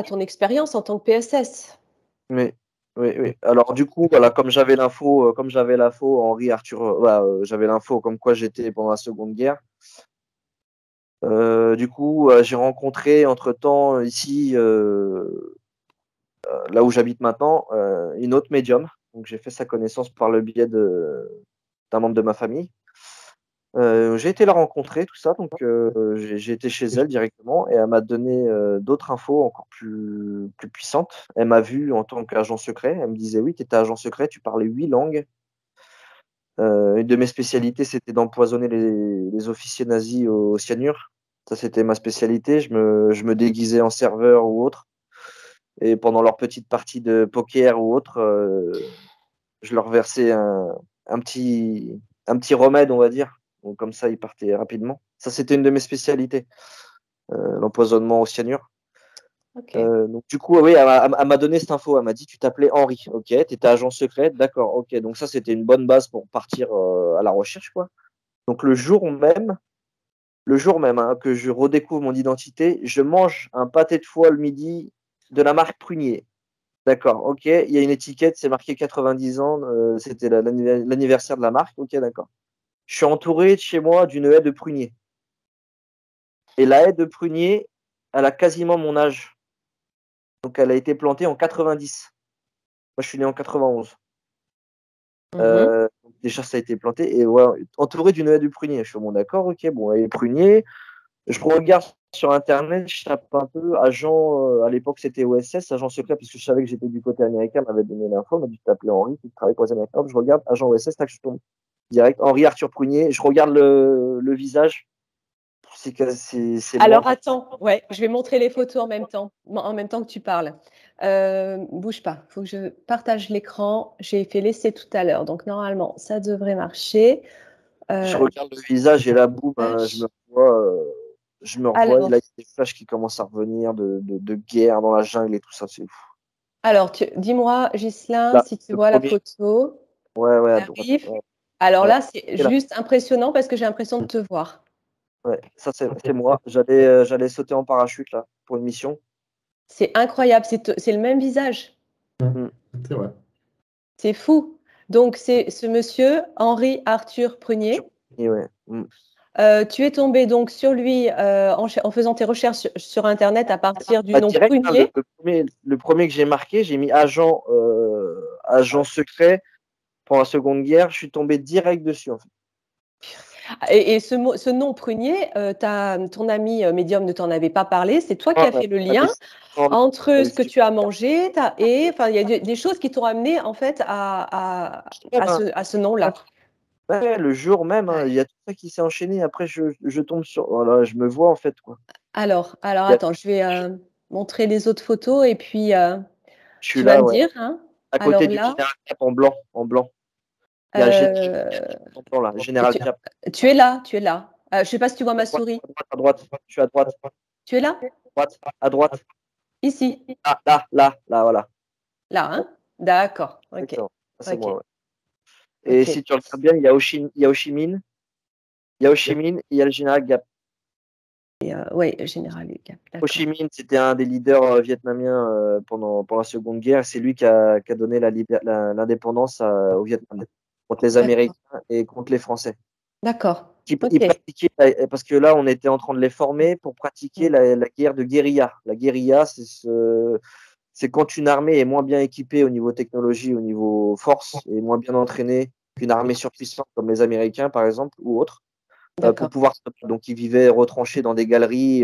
ton expérience en tant que PSS. Oui. Oui. Alors du coup, voilà, comme j'avais l'info, Henri Arthur, j'avais l'info comme quoi j'étais pendant la Seconde Guerre. Du coup, j'ai rencontré entre-temps ici, là où j'habite maintenant, une autre médium. Donc j'ai fait sa connaissance par le biais d'un membre de ma famille. J'ai été la rencontrer, tout ça, donc j'ai été chez elle directement et elle m'a donné d'autres infos encore plus puissantes. Elle m'a vu en tant qu'agent secret. Elle me disait oui, tu étais agent secret, tu parlais 8 langues. Une de mes spécialités, c'était d'empoisonner les officiers nazis au cyanure. Ça, c'était ma spécialité. Je me déguisais en serveur ou autre. Et pendant leur petite partie de poker ou autre, je leur versais un petit remède, on va dire. Donc, comme ça, ils partaient rapidement. Ça, c'était une de mes spécialités, l'empoisonnement au cyanure. Okay. Donc, du coup, oui, elle m'a donné cette info. Elle m'a dit, tu t'appelais Henri. Ok, tu étais agent secret. D'accord, ok. Donc, ça, c'était une bonne base pour partir à la recherche, quoi. Donc, le jour même que je redécouvre mon identité, je mange un pâté de foie le midi de la marque Prunier. D'accord, ok. Il y a une étiquette, c'est marqué 90 ans. C'était l'anniversaire de la marque. Ok, d'accord. Je suis entouré de chez moi d'une haie de prunier. Et la haie de prunier, elle a quasiment mon âge. Donc, elle a été plantée en 90. Moi, je suis né en 91. Donc déjà, ça a été planté. Et ouais, entouré d'une haie de prunier. Je suis bon, d'accord, ok. Bon, haie de prunier. Je regarde sur Internet, je tape un peu agent, à l'époque c'était OSS, agent secret, parce que je savais que j'étais du côté américain, m'avait donné l'info, m'a dit t'appeler Henri, tu travailles pour les Américains. Je regarde agent OSS, tac, je tombe direct. Henri Arthur Prunier, je regarde le visage. C'est Alors moi. attends, ouais, je vais montrer les photos en même temps que tu parles. Bouge pas, il faut que je partage l'écran. J'ai fait l'essai tout à l'heure, donc normalement ça devrait marcher. Je regarde le visage et là, boum, je me revois. Alors, Et là, il y a des flashs qui commencent à revenir de guerre dans la jungle et tout ça. C'est fou. alors dis-moi, Ghislain, Là, si tu le vois la premier. photo Ouais, qui à droite. arrive. Ouais, Alors ouais. là, c'est Et là. juste impressionnant parce que j'ai l'impression de te voir. Ouais, ça c'est moi. J'allais sauter en parachute là pour une mission. C'est incroyable, c'est le même visage. Mm. C'est vrai. C'est fou. Donc c'est ce monsieur, Henri Arthur Prunier. Et ouais. Mm. Tu es tombé donc sur lui en faisant tes recherches sur Internet à partir du Pas nom direct, hein, Prunier. le premier que j'ai marqué, j'ai mis agent secret pendant la Seconde Guerre. Je suis tombé direct dessus en fait. Et ce nom Prunier, ton ami médium ne t'en avait pas parlé. C'est toi qui as fait le lien entre ce que tu as mangé et enfin, il y a des choses qui t'ont amené en fait à ce nom-là. Ouais, le jour même, hein, il y a tout ça qui s'est enchaîné. Après, je tombe sur. Voilà, je me vois en fait quoi. Alors attends, je vais montrer les autres photos et puis Je suis tu vas là, me ouais. dire. Hein. À côté Alors du là, général Cap en blanc, en blanc. Il y a un général en blanc là, général Cap. tu es là, tu es là. Je ne sais pas si tu vois ma souris. À droite, je suis à droite. Tu es là? À droite. Ici. Ah, là, voilà. Là, hein? D'accord. Ok. C'est Ok. moi, ouais. Et si tu regardes bien, il y a Ho Chi Minh, il y a le général Gap. Oui, général Gap. Ho Chi Minh, c'était un des leaders vietnamiens pendant la Seconde Guerre. C'est lui qui a donné l'indépendance au Vietnam contre les Américains et contre les Français. D'accord. Ils pratiquaient, parce que là, on était en train de les former pour pratiquer la guerre de guérilla. La guérilla, c'est quand une armée est moins bien équipée au niveau technologie, au niveau force, et moins bien entraînée qu'une armée surpuissante comme les Américains, par exemple, ou autres, pour pouvoir. Donc, ils vivaient retranchés dans des galeries,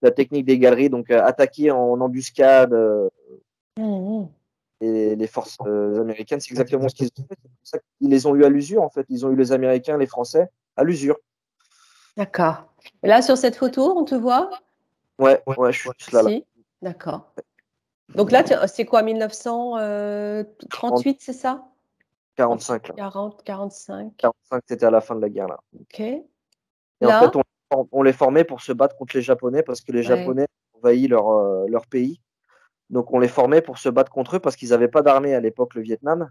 la technique des galeries, donc attaquer en embuscade les forces américaines, c'est exactement ce qu'ils ont fait. C'est pour ça qu'ils les ont eu à l'usure, en fait. Ils ont eu les Américains, les Français, à l'usure. D'accord. Et là, sur cette photo, on te voit? Ouais, je suis juste là. D'accord. Donc là, c'est quoi, 1938, c'est ça? 45. 40, 45. 45, c'était à la fin de la guerre, là. Ok. Et là, en fait, on les formait pour se battre contre les Japonais parce que les Japonais envahi leur pays. Donc, on les formait pour se battre contre eux parce qu'ils n'avaient pas d'armée à l'époque, le Vietnam,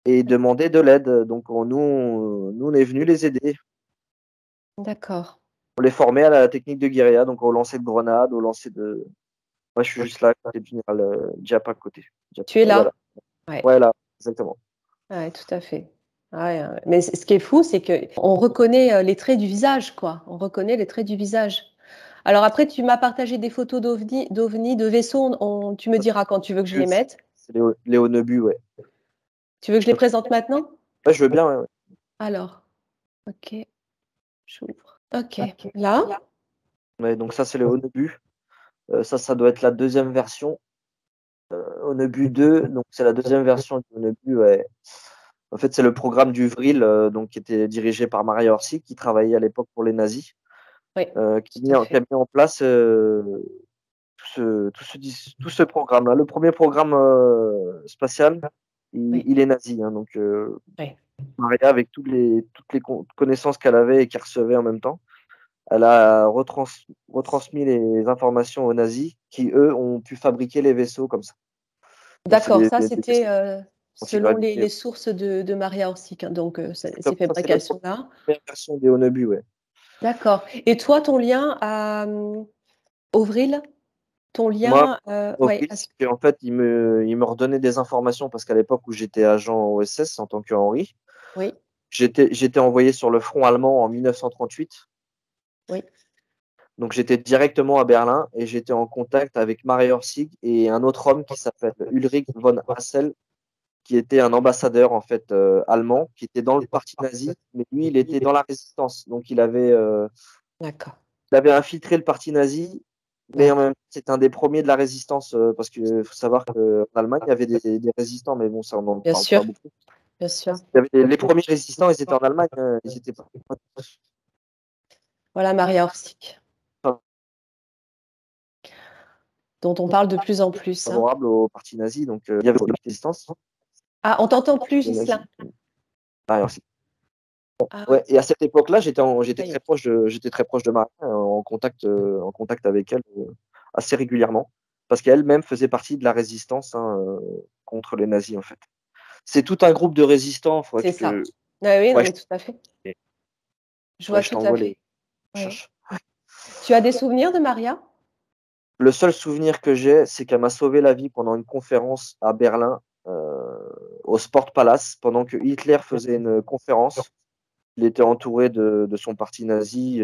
et ils demandaient de l'aide. Donc, nous, on est venus les aider. D'accord. On les formait à la technique de guérilla, donc au lancer de grenades, au lancer de. Moi, je suis juste là, à côté du général Diap à côté. Tu es là? Voilà. Ouais, là, exactement. Ouais, tout à fait. Ouais, mais ce qui est fou, c'est qu'on reconnaît les traits du visage, quoi. On reconnaît les traits du visage. Alors après, tu m'as partagé des photos d'ovnis, de vaisseaux. Tu me diras quand tu veux que je les mette. C'est les Onebu, ouais. Tu veux que je les présente maintenant? Ouais, je veux bien, ouais. Alors, ok, j'ouvre. Ok, là. Ouais, donc ça, c'est le Onebu. Ça doit être la deuxième version. Onebu 2, donc c'est la deuxième version du Onebu, ouais. En fait, c'est le programme du Vril, donc, qui était dirigé par Maria Orsi, qui travaillait à l'époque pour les nazis, Oui, qui a mis en place tout ce programme-là. Le premier programme spatial, il est nazi. Hein, donc, Maria, avec toutes les connaissances qu'elle avait et qu'elle recevait en même temps, elle a retransmis les informations aux nazis qui, eux, ont pu fabriquer les vaisseaux comme ça. D'accord, ça c'était selon les sources de Maria Orsic, hein, donc ces fabrications-là. C'est la première version des Onebu, ouais. D'accord. Et toi, ton lien à Ovril, ton lien, Ovril, c'est qu'en fait, il me redonnait des informations parce qu'à l'époque où j'étais agent OSS en tant que Henri, oui. J'étais envoyé sur le front allemand en 1938. Oui. Donc j'étais directement à Berlin et j'étais en contact avec Maria Orsig et un autre homme qui s'appelle Ulrich von Hassel, qui était un ambassadeur en fait allemand, qui était dans le parti nazi, mais lui il était dans la résistance. Donc il avait infiltré le parti nazi, mais en même temps c'est un des premiers de la résistance parce qu'il faut savoir qu'en Allemagne il y avait des résistants, mais bon ça on en parle pas beaucoup. Bien sûr. Il y avait les premiers résistants, ils étaient en Allemagne, ils étaient pas. Voilà Maria Orsic, dont on parle de plus en plus. Favorable au parti nazi, donc il y avait une résistance. Ah, on t'entend plus, Ghislain. Ouais, et à cette époque-là, j'étais très proche de Maria, en contact avec elle assez régulièrement, parce qu'elle-même faisait partie de la résistance contre les nazis en fait. C'est tout un groupe de résistants. C'est ça. Ah oui, non, mais tout à fait. Je vois tout à fait. Tu as des souvenirs de Maria? Le seul souvenir que j'ai, c'est qu'elle m'a sauvé la vie pendant une conférence à Berlin, au Sport Palace, pendant que Hitler faisait une conférence. Il était entouré de son parti nazi.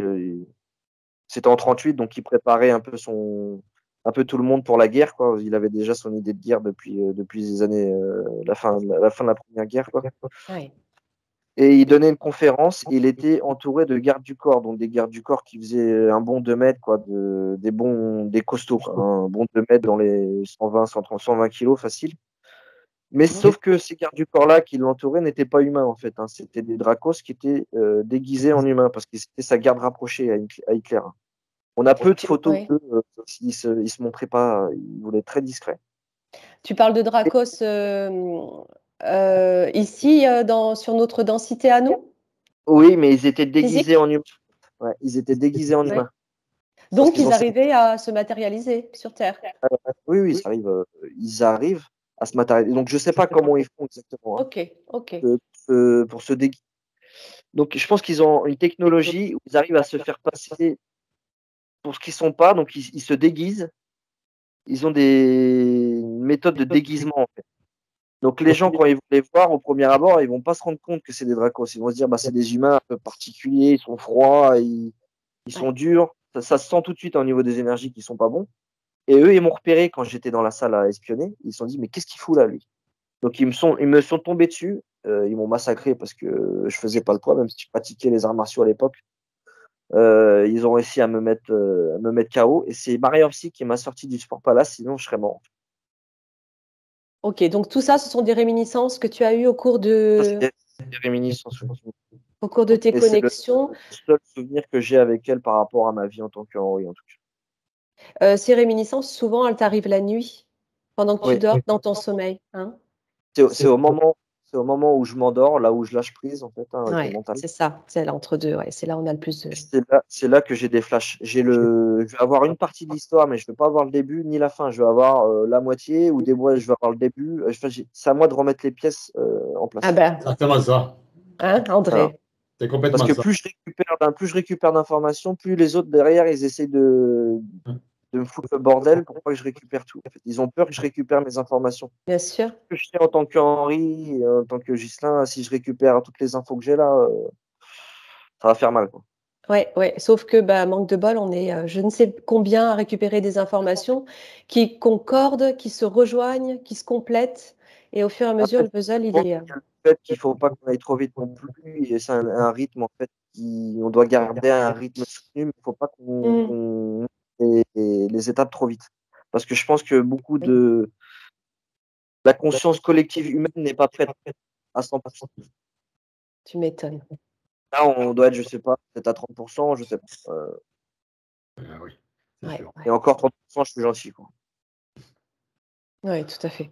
C'était en 1938, donc il préparait un peu tout le monde pour la guerre, quoi. Il avait déjà son idée de guerre depuis les années la fin de la Première Guerre, quoi. Oui. Et il donnait une conférence. Et il était entouré de gardes du corps, donc des gardes du corps qui faisaient un bon 2 mètres, quoi, des costauds, quoi, un bon 2 mètres dans les 120, 130, 120 kilos facile. Mais sauf que ces gardes du corps-là qui l'entouraient n'étaient pas humains, en fait. Hein. C'était des dracos qui étaient déguisés en humains, parce que c'était sa garde rapprochée à Hitler. On a peu de photos d'eux, ils se montraient pas, ils voulaient être très discrets. Tu parles de dracos ici, sur notre densité à nous? Oui, mais ils étaient déguisés en humains. Ouais, ils étaient déguisés en humains. Donc, ils arrivaient à se matérialiser sur Terre. Oui, ils arrivent à se matérialiser. Donc, je ne sais pas comment ils font exactement. Ok. Pour se déguiser. Donc, je pense qu'ils ont une technologie où ils arrivent à se faire passer pour ce qu'ils ne sont pas. Donc, ils se déguisent. Ils ont des méthodes de déguisement, en fait. Donc, les gens, quand ils vont les voir au premier abord, ils ne vont pas se rendre compte que c'est des dracos. Ils vont se dire, c'est des humains un peu particuliers, ils sont froids, ils sont durs. Ça se sent tout de suite au niveau des énergies qui ne sont pas bons. Et eux, ils m'ont repéré quand j'étais dans la salle à espionner. Ils se sont dit, mais qu'est-ce qu'il fout là, lui? Donc, ils me sont tombés dessus. Ils m'ont massacré parce que je faisais pas le poids, même si je pratiquais les arts martiaux à l'époque. Ils ont réussi à me mettre KO. Et c'est Maria Orsi qui m'a sorti du Sport Palace, sinon je serais mort. Ok, donc tout ça, ce sont des réminiscences que tu as eues au cours de... Des réminiscences. Au cours de tes connexions. C'est le seul souvenir que j'ai avec elle par rapport à ma vie en tant qu'Henri, en tout cas. Ces réminiscences, souvent, elles t'arrivent la nuit, pendant que tu dors dans ton sommeil. Hein, c'est au moment où je m'endors, là où je lâche prise, en fait. C'est ça, c'est là entre deux. Ouais, c'est là où on a le plus de... C'est là que j'ai des flashs. Je vais avoir une partie de l'histoire, mais je ne vais pas avoir le début ni la fin. Je vais avoir la moitié, ou des mois, je vais avoir le début. C'est à moi de remettre les pièces en place. C'est exactement ça. Hein, André? Voilà. C'est complètement Parce que ça. plus je récupère d'informations, plus les autres derrière, ils essaient de me foutre le bordel pour pas que je récupère tout. En fait. Ils ont peur que je récupère mes informations. Bien sûr. Ce que je sais en tant qu'Henri, en tant que Ghislain, si je récupère toutes les infos que j'ai là, ça va faire mal, quoi. Ouais, ouais. Sauf que, manque de bol, on est je ne sais combien à récupérer des informations qui concordent, qui se rejoignent, qui se complètent. Et au fur et à mesure, le puzzle, il est. Le fait qu'il ne faut pas qu'on aille trop vite non plus. Et c'est un rythme, en fait, on doit garder un rythme soutenu, mais il ne faut pas qu'on les étapes trop vite. Parce que je pense que beaucoup de la conscience collective humaine n'est pas prête à 100%. Tu m'étonnes. Là, on doit être, je ne sais pas, peut-être à 30%, je ne sais pas. Oui, ouais, sûr. Et encore 30%, je suis gentil, quoi. Oui, tout à fait.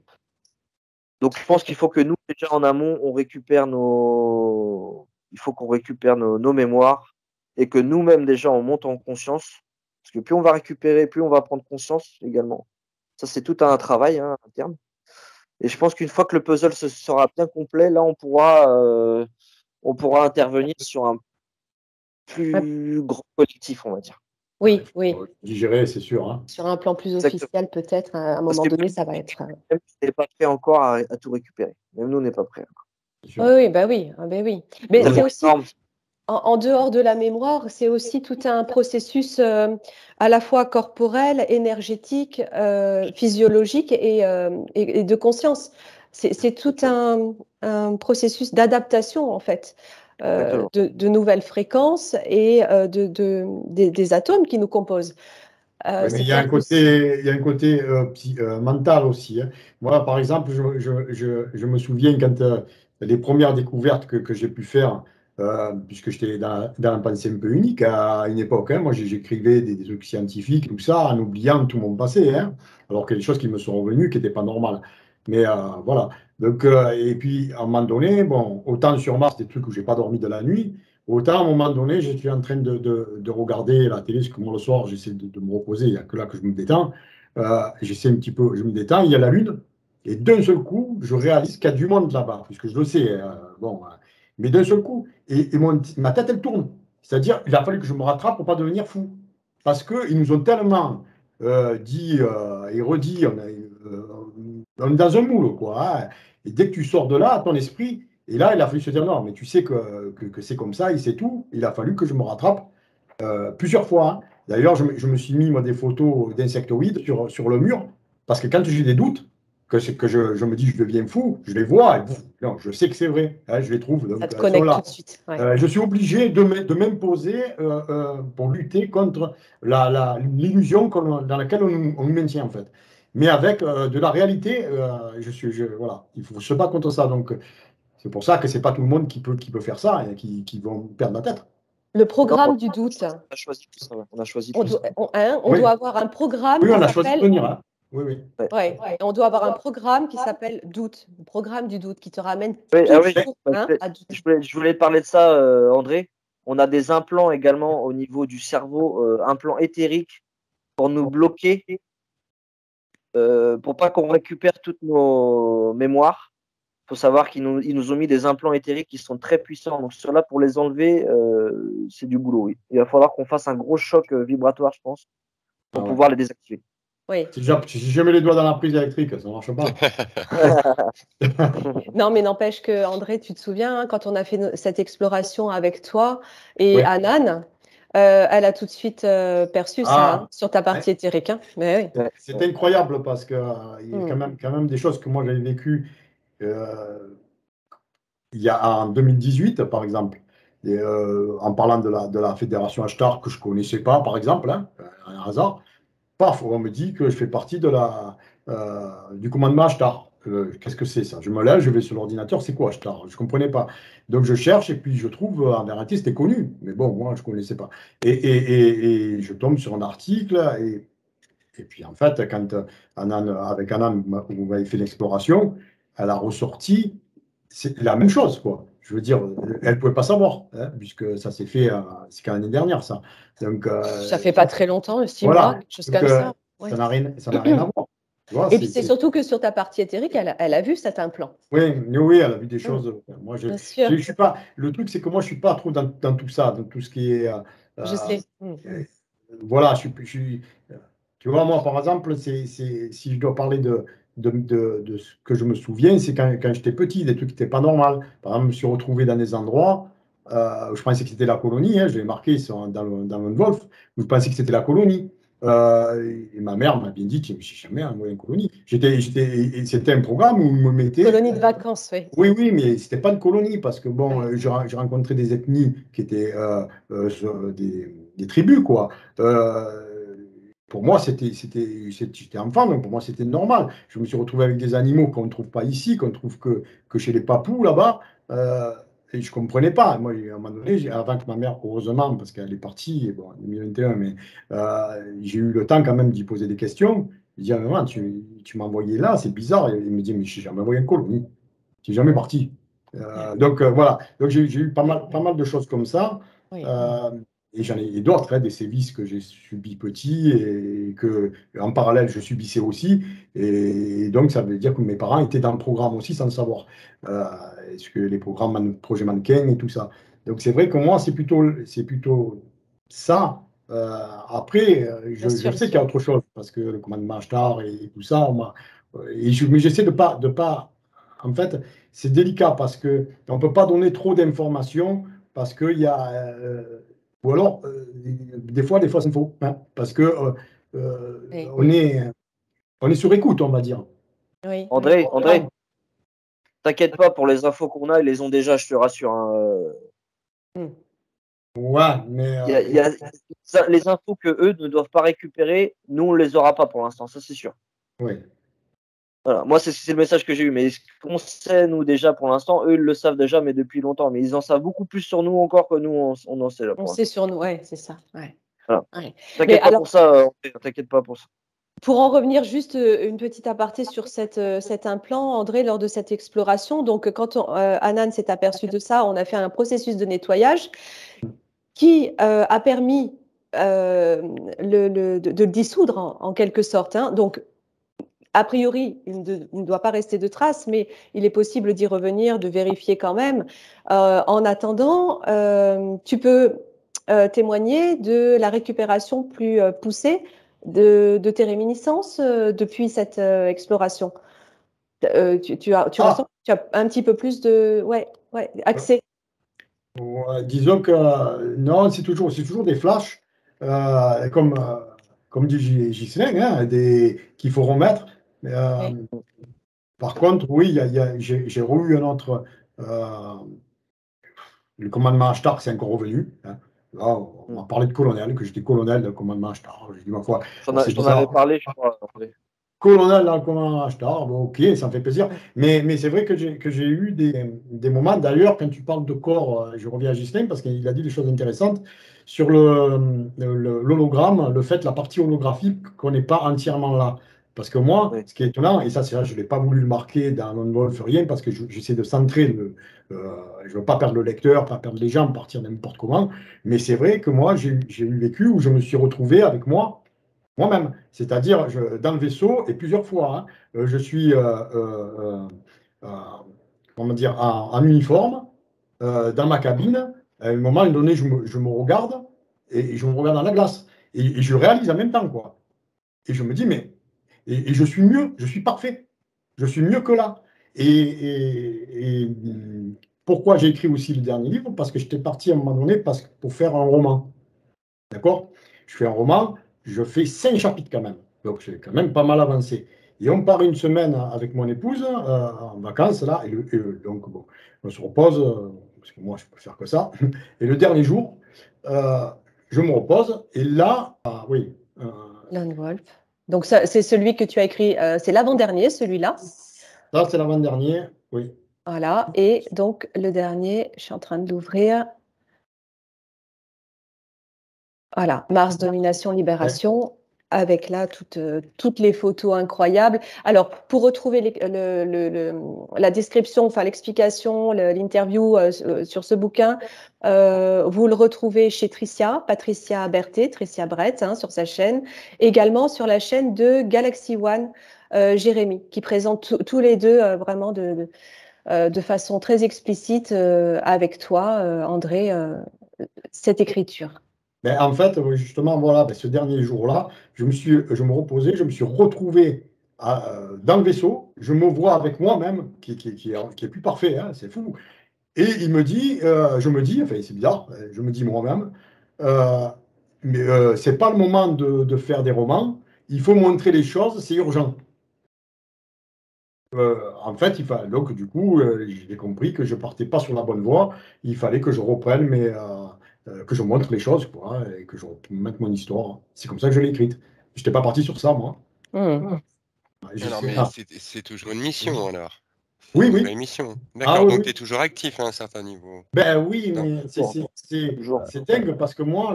Donc, je pense qu'il faut que nous, déjà en amont, on récupère il faut qu'on récupère nos mémoires et que nous-mêmes, déjà, on monte en conscience. Parce que plus on va récupérer, plus on va prendre conscience également. Ça, c'est tout un travail interne. Et je pense qu'une fois que le puzzle sera bien complet, là, on pourra intervenir sur un plus grand collectif, on va dire. Oui, oui. Digérer, c'est sûr. Hein. Sur un plan plus officiel, peut-être, à un moment donné, ça va être. Même si on n'est pas prêt encore à tout récupérer. Même nous, on n'est pas prêt. Oui, oui. Mais c'est aussi, en dehors de la mémoire, c'est aussi tout un processus à la fois corporel, énergétique, physiologique et de conscience. C'est tout un processus d'adaptation, en fait. De nouvelles fréquences et des atomes qui nous composent. Mais il y a un côté mental aussi. Hein. Moi, par exemple, je me souviens quand les premières découvertes que j'ai pu faire, puisque j'étais dans un pensée un peu unique à une époque. Hein. Moi, j'écrivais des trucs scientifiques, tout ça, en oubliant tout mon passé. Hein. Alors qu'il y a des choses qui me sont revenues qui n'étaient pas normales. Mais voilà. Donc, et puis, à un moment donné, bon, autant sur Mars, des trucs où je n'ai pas dormi de la nuit. Autant, à un moment donné, j'étais en train de regarder la télé, parce que moi, le soir, j'essaie de me reposer, il n'y a que là que je me détends. J'essaie un petit peu, je me détends, il y a la Lune, et d'un seul coup, je réalise qu'il y a du monde là-bas, puisque je le sais. Mais d'un seul coup, et ma tête, elle tourne. C'est-à-dire, il a fallu que je me rattrape pour ne pas devenir fou. Parce qu'ils nous ont tellement dit et redit, on est dans un moule, quoi. Hein. Et dès que tu sors de là, ton esprit. Et là, il a fallu se dire non, mais tu sais que c'est comme ça, et c'est tout. Il a fallu que je me rattrape plusieurs fois. Hein. D'ailleurs, je me suis mis moi, des photos d'insectoïdes sur le mur, parce que quand j'ai des doutes, que je me dis je deviens fou, je les vois, et non, je sais que c'est vrai, hein, je les trouve. Ça te connecte tout de suite. Ouais. Je suis obligé de m'imposer pour lutter contre l'illusion dans laquelle on nous maintient, en fait. Mais avec de la réalité, voilà, il faut se battre contre ça. Donc, c'est pour ça que c'est pas tout le monde qui peut faire ça et qui vont perdre la tête. Le programme du doute. On a choisi tout ça. On a choisi on doit avoir un programme. Oui, on a choisi de venir. Hein. Oui. Ouais. On doit avoir un programme qui s'appelle doute. Le programme du doute qui te ramène toujours à doute. Je voulais parler de ça, André. On a des implants également au niveau du cerveau, implants éthériques pour nous bloquer, pour pas qu'on récupère toutes nos mémoires. Il faut savoir qu'ils nous ont mis des implants éthériques qui sont très puissants. Donc, ceux-là, pour les enlever, c'est du boulot. Oui. Il va falloir qu'on fasse un gros choc vibratoire, je pense, pour pouvoir les désactiver. Oui. Si je mets les doigts dans la prise électrique, ça ne marche pas. Non, mais n'empêche que, André, tu te souviens, hein, quand on a fait cette exploration avec toi et Anan, elle a tout de suite perçu ça hein, sur ta partie éthérique. Hein. Mais, oui. C'était incroyable parce qu'il y a quand même des choses que moi j'avais vécues il y a en 2018, par exemple. Et, en parlant de la fédération Ashtar que je ne connaissais pas, par exemple, hein, un hasard, paf, on me dit que je fais partie du commandement Ashtar. Qu'est-ce que c'est ça? Je me lève, je vais sur l'ordinateur, c'est quoi Ashtar? Je ne comprenais pas. Donc je cherche et puis je trouve, en vérité, c'était connu. Mais bon, moi, je ne connaissais pas. Et je tombe sur un article et puis en fait, quand avec Anan, vous m'avez fait l'exploration, elle a ressorti c'est la même chose, quoi. Je veux dire, elle ne pouvait pas savoir, hein, puisque ça s'est fait, c'est quand l'année dernière, ça. Donc, ça fait pas très longtemps, 6 mois, quelque chose comme ça. Ouais. Ça n'a rien à voir. Vois, et puis c'est surtout que sur ta partie éthérique, elle a vu cet implant. Oui, elle a vu des choses. Moi, je suis pas. Le truc, c'est que moi, je suis pas trop dans tout ça, dans tout ce qui est. Je sais. Voilà, Tu vois, moi, par exemple, si je dois parler de ce que je me souviens, c'est quand j'étais petit, des trucs qui n'étaient pas normaux. Par exemple, je me suis retrouvé dans des endroits, je pensais que c'était la colonie, hein, je l'ai marqué dans le Wolf, où je pensais que c'était la colonie. Et ma mère m'a bien dit, je n'ai jamais envoyé une colonie. C'était un programme où on me mettait. Colonie de vacances, oui. Oui, oui, mais c'était pas une colonie parce que bon, j'ai rencontré des ethnies qui étaient des tribus, quoi. Pour moi, j'étais enfant, donc pour moi, c'était normal. Je me suis retrouvé avec des animaux qu'on ne trouve pas ici, qu'on ne trouve que chez les papous là-bas. Et je ne comprenais pas. Moi, à un moment donné, avant que ma mère, heureusement, parce qu'elle est partie, bon, en 2021, mais j'ai eu le temps quand même d'y poser des questions. Je dis, ah, maman, tu m'as envoyé là, c'est bizarre. Et il me dit, mais je n'ai jamais envoyé une colonie. Je n'ai jamais parti. Donc voilà. Donc j'ai eu pas mal de choses comme ça. Oui. Et j'en ai d'autres, hein, des sévices que j'ai subis petit et que en parallèle je subissais aussi. Et donc ça veut dire que mes parents étaient dans le programme aussi sans le savoir. Est-ce que les programmes projet mannequin et tout ça. Donc c'est vrai que moi c'est plutôt ça. Après, je sais qu'il y a autre chose parce que le commandement Ashtar et tout ça, mais j'essaie de pas. En fait, c'est délicat parce que on peut pas donner trop d'informations parce qu'il y a ou alors, des fois, c'est faux. Hein, parce que Oui. on est sur écoute, on va dire. Oui. André, t'inquiète pas, pour les infos qu'on a, ils les ont déjà, je te rassure. Hein. Ouais, mais Il y a les infos que eux ne doivent pas récupérer, nous, on les aura pas pour l'instant, ça c'est sûr. oui. Voilà. Moi, c'est le message que j'ai eu. Mais ce qu'on sait, nous, déjà, pour l'instant, eux, ils le savent déjà, mais depuis longtemps. Mais ils en savent beaucoup plus sur nous encore que nous, on en sait là. On sait sur nous, ouais, c'est ça. Ouais. Voilà. Ouais. T'inquiète pas pour ça, t'inquiète pas pour ça. Pour en revenir juste une petite aparté sur cet implant, André, lors de cette exploration, donc quand Anan s'est aperçu de ça, on a fait un processus de nettoyage qui a permis de le dissoudre en quelque sorte. Hein. Donc, a priori, il ne doit pas rester de traces, mais il est possible d'y revenir, de vérifier quand même. En attendant, tu peux témoigner de la récupération plus poussée de tes réminiscences depuis cette exploration. Tu ressens que tu as un petit peu plus de accès. Ouais, disons que non, c'est toujours des flashs, comme dit Ghislain, hein, qu'il faut remettre. Oui. Par contre, oui, j'ai eu un autre. Le commandement Ashtar, c'est encore revenu. Hein. Là, on m'a parlé de colonel, que j'étais colonel dans le commandement Ashtar. J'ai dit, ma foi, J'en avais parlé, je crois. Colonel dans le commandement Ashtar, bon, ok, ça me fait plaisir. Mais c'est vrai que j'ai eu des moments, d'ailleurs, quand tu parles de corps, je reviens à Ghislain parce qu'il a dit des choses intéressantes sur l'hologramme, la partie holographique, qu'on n'est pas entièrement là. Parce que moi, ce qui est étonnant, et ça, je ne l'ai pas voulu le marquer dans Non-Wolf, rien, parce que j'essaie de centrer je ne veux pas perdre le lecteur, pas perdre les gens, partir n'importe comment. Mais c'est vrai que moi, j'ai eu vécu où je me suis retrouvé avec moi-même. C'est-à-dire, dans le vaisseau, et plusieurs fois, hein, je suis comment dire, en uniforme, dans ma cabine. À un moment donné, je me regarde, et je me regarde dans la glace. Et je réalise en même temps, quoi. Et je me dis, mais. Et je suis mieux, je suis parfait. Je suis mieux que là. Et pourquoi j'ai écrit aussi le dernier livre? Parce que j'étais parti à un moment donné pour faire un roman. D'accord? Je fais un roman, je fais 5 chapitres quand même. Donc c'est quand même pas mal avancé. Et on part une semaine avec mon épouse en vacances, là, donc bon, on se repose, parce que moi je peux faire que ça. Et le dernier jour, je me repose, et là, oui. Lone Wolf. Donc, c'est celui que tu as écrit, c'est l'avant-dernier, celui-là. Ça, c'est l'avant-dernier, oui. Voilà, et donc le dernier, je suis en train de l'ouvrir. Voilà, Mars, Domination, Libération, avec là toutes les photos incroyables. Alors, pour retrouver la description, enfin l'explication, l'interview sur ce bouquin, vous le retrouvez chez Patricia Berthet, Tricia Brett, hein, sur sa chaîne. Également sur la chaîne de Galaxy One, Jérémy, qui présente tous les deux vraiment de façon très explicite avec toi, André, cette écriture. Ben, en fait, justement, voilà, ben, ce dernier jour-là, je me reposais, je me suis retrouvé dans le vaisseau, je me vois avec moi-même, qui est plus parfait, hein, c'est fou. Et je me dis, enfin c'est bizarre, je me dis moi-même, euh, mais c'est pas le moment de faire des romans, il faut montrer les choses, c'est urgent. En fait, donc du coup, j'ai compris que je partais pas sur la bonne voie, il fallait que je reprenne, que je montre les choses, quoi, et que je mette mon histoire. C'est comme ça que je l'ai écrite. Je n'étais pas parti sur ça, moi. Mmh. Alors, mais c'est toujours une mission, alors. C'est Oui, une oui. vraie mission. Ah D'accord, oui, donc oui. tu es toujours actif à un certain niveau. Ben oui, Non. mais Toujours. c'est dingue parce que moi,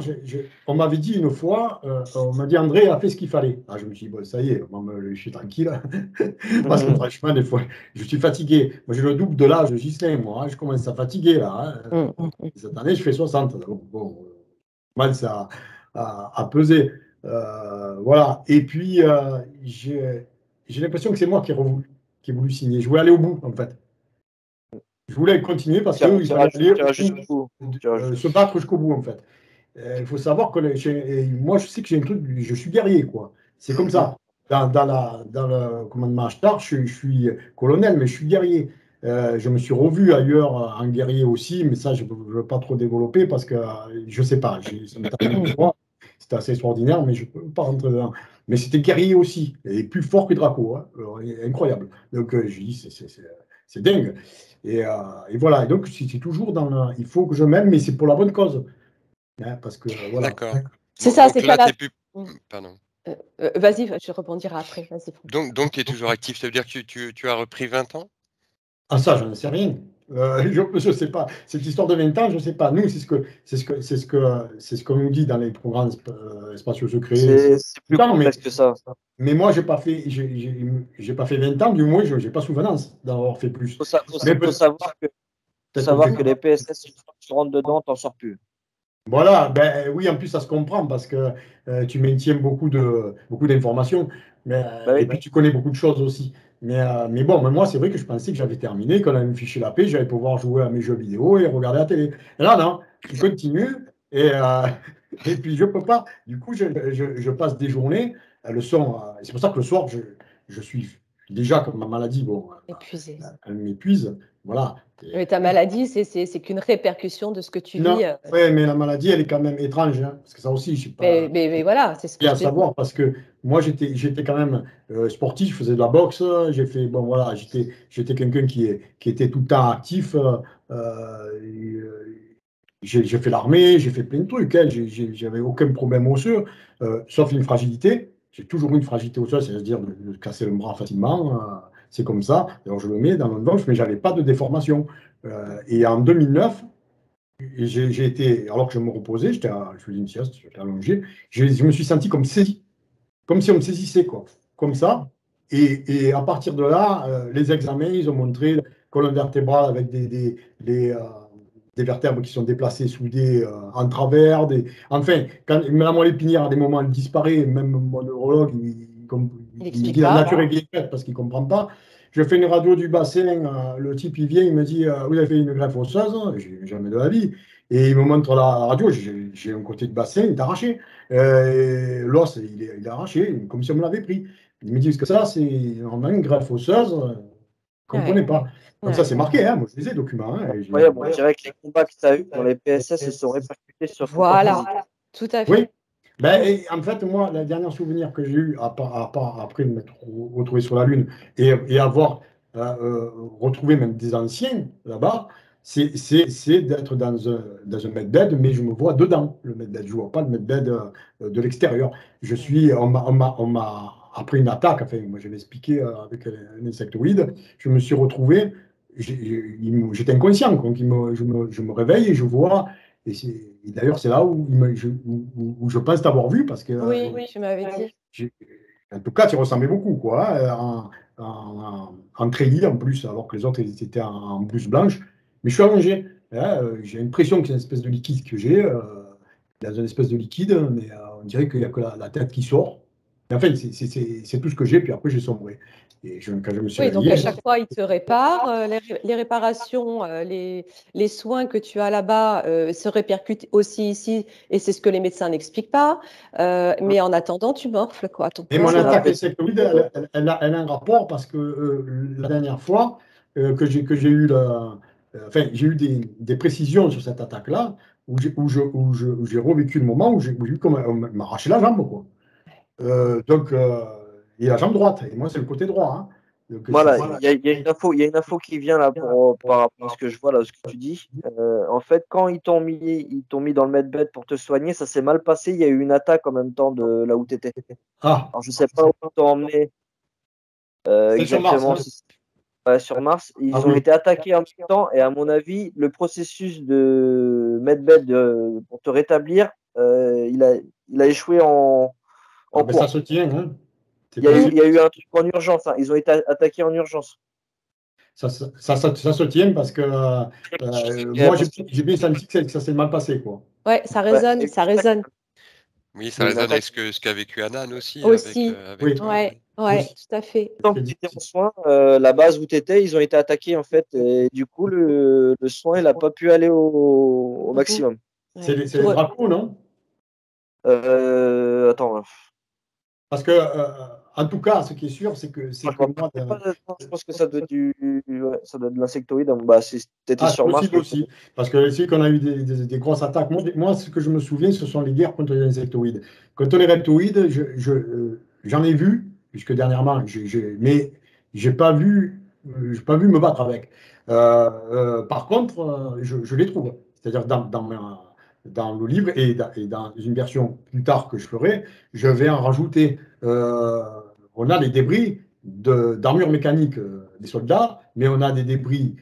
on m'avait dit une fois, on m'a dit André a fait ce qu'il fallait. Ah, je me suis dit, bon, ça y est, je suis tranquille. Parce que franchement, des fois, je suis fatigué. Moi, j'ai le double de l'âge de Ghislain, moi. Hein. Je commence à fatiguer là. Hein. Cette année, je fais 60. Donc, bon, mal ça a pesé. Voilà. Et puis, j'ai l'impression que c'est moi qui ai voulu signer. Je voulais aller au bout, en fait. Je voulais continuer parce qu'il fallait aller jusqu'au bout. se battre jusqu'au bout, en fait. Il faut savoir que moi, je sais que j'ai un truc, je suis guerrier, quoi. C'est comme ça. Dans le commandement Ashtar, je suis colonel, mais je suis guerrier. Je me suis revu ailleurs en guerrier aussi, mais ça, je ne veux pas trop développer parce que je ne sais pas. Ça m'est arrivé une fois. C'était assez extraordinaire, mais je ne peux pas rentrer dedans. Mais c'était guerrier aussi, et plus fort que Draco. Hein. Alors, incroyable. Donc, je dis, c'est dingue. Et voilà. Et donc, c'est toujours il faut que je m'aime, mais c'est pour la bonne cause. Hein, parce que, voilà. D'accord. C'est ça, donc c'est là, ça. t'es plus... Pardon. Vas-y, je rebondirai après. Vas-y. Donc tu es toujours actif, ça veut dire que tu as repris 20 ans? Ah, ça, je ne sais rien. Je ne sais pas. Cette histoire de 20 ans, je ne sais pas. Nous, c'est ce qu'on nous dit dans les programmes spatiaux secrets. C'est plus complexe que ça. Mais moi, j'ai pas fait 20 ans, du moins, je n'ai pas souvenance d'avoir fait plus. Il faut savoir que les PSS, si tu rentres dedans, tu n'en sors plus. Voilà, ben oui, en plus, ça se comprend parce que tu maintiens beaucoup d'informations, et puis tu connais beaucoup de choses aussi. Mais bon, moi, c'est vrai que je pensais que j'avais terminé, qu'on allait me ficher la paix, j'allais pouvoir jouer à mes jeux vidéo et regarder la télé. Et là, non, je continue et puis je peux pas. Du coup, je passe des journées, c'est pour ça que le soir, je suis déjà, comme ma maladie, bon, épuisé. Elle m'épuise, voilà. Mais ta maladie, c'est qu'une répercussion de ce que tu vis. Oui, mais la maladie, elle est quand même étrange, hein, parce que ça aussi, je sais pas. Mais voilà, c'est ce que je savoir, parce que moi, j'étais quand même sportif, je faisais de la boxe, j'étais quelqu'un qui était tout le temps actif. J'ai fait l'armée, j'ai fait plein de trucs, hein, j'avais aucun problème osseux, sauf une fragilité. J'ai toujours eu une fragilité osseuse, c'est-à-dire de casser le bras facilement. C'est comme ça. Alors, je le mets dans le ventre, mais je n'avais pas de déformation. Et en 2009, j'ai été, alors que je me reposais, je faisais une sieste, j'étais allongé, je me suis senti comme saisi, comme si on me saisissait, quoi, comme ça. Et à partir de là, les examens, ils ont montré la colonne vertébrale avec des vertèbres qui sont déplacées, soudées en travers. Enfin, quand la moelle épinière, à des moments, elle disparaît, même mon neurologue, il dit la nature est bien faite parce qu'il ne comprend pas. Je fais une radio du bassin, le type il vient, il me dit vous avez fait une greffe osseuse, jamais de la vie. Et il me montre la radio, j'ai un côté de bassin, il est arraché. L'os, il est arraché, comme si on me l'avait pris. Il me dit que ça, c'est normalement une greffe osseuse, je ne comprenais pas. Comme ça, c'est marqué, hein, moi je les ai, documents. Hein, on dirait que les combats que tu as eus dans les PSS se sont répercutés sur ton Voilà, tout à fait. Oui. Ben, en fait, moi, le dernier souvenir que j'ai eu, après me m'être retrouvé sur la Lune et avoir retrouvé même des anciens là-bas, c'est d'être dans un medbed, mais je me vois dedans, le medbed. Je ne vois pas le medbed de l'extérieur. On m'a, après une attaque, enfin, moi j'avais expliqué avec un insectoïde, je me suis retrouvé, j'étais inconscient, donc je me réveille et je vois. Et d'ailleurs, c'est là où je pense t'avoir vu, parce que. Oui, tu m'avais dit. En tout cas, tu ressemblais beaucoup, quoi, hein, en treillis en plus, alors que les autres, ils étaient en blouse blanche. Mais je suis allongé. Hein, j'ai l'impression que c'est une espèce de liquide que j'ai, dans une espèce de liquide, mais on dirait qu'il n'y a que la tête qui sort. Enfin, c'est tout ce que j'ai, puis après j'ai sombré. Et quand je me suis Oui, donc réveillé, à chaque fois, ils te réparent. Les réparations, les soins que tu as là-bas se répercutent aussi ici, et c'est ce que les médecins n'expliquent pas. Mais en attendant, tu morfles, quoi. Ton et corps, mon attaque insectoïde, elle a un rapport parce que la dernière fois que j'ai eu enfin, j'ai eu des précisions sur cette attaque-là, où j'ai revécu le moment où j'ai vu qu'on m'a arraché la jambe, quoi. Donc, et la jambe droite, et moi c'est le côté droit, hein. Donc, Voilà, il y a une info qui vient là par rapport à ce que je vois là, ce que tu dis. En fait, quand ils t'ont mis dans le medbed pour te soigner, ça s'est mal passé. Il y a eu une attaque en même temps de là où tu étais. Ah, Alors, je sais pas où ils t'ont emmené c'est sur Mars, exactement hein. si c'est sur Mars. Ils Ah ont oui. été attaqués en même temps, et à mon avis, le processus de medbed pour te rétablir, il a échoué en Ah, ben, ça cours. se tient, hein. C'est Il possible. y a eu un truc en urgence, hein. Ils ont été attaqués en urgence. Ça se tient parce que moi, j'ai bien senti que ça s'est mal passé, quoi. Ouais, ça Ouais. résonne, ça résonne. Oui, ça Une résonne avec attaque. ce qu'a vécu Anan aussi, Aussi. avec Oui. toi. Ouais, Oui. ouais, Oui. tout à fait. Tant que tu étais en soin, la base où tu étais, ils ont été attaqués en fait. Et du coup, le soin, il n'a pas pu aller au maximum. C'est Ouais. les dracos, non? Attends, Parce que, en tout cas, ce qui est sûr, c'est que moi, je pense que ça doit être ouais, ça doit être de l'insectoïde. Donc, bah, si tu étais ah, c'est sur Mars, possible aussi. Parce que ici, qu'on a eu des grosses attaques. Moi, ce que je me souviens, ce sont les guerres contre les insectoïdes. Contre les reptoïdes, j'en ai vu, puisque dernièrement, mais j'ai pas vu, j'ai pas vu me battre avec. Par contre, je les trouve. C'est-à-dire dans le livre et dans une version plus tard que je ferai, je vais en rajouter. On a des débris d'armure mécanique des soldats, mais on a des débris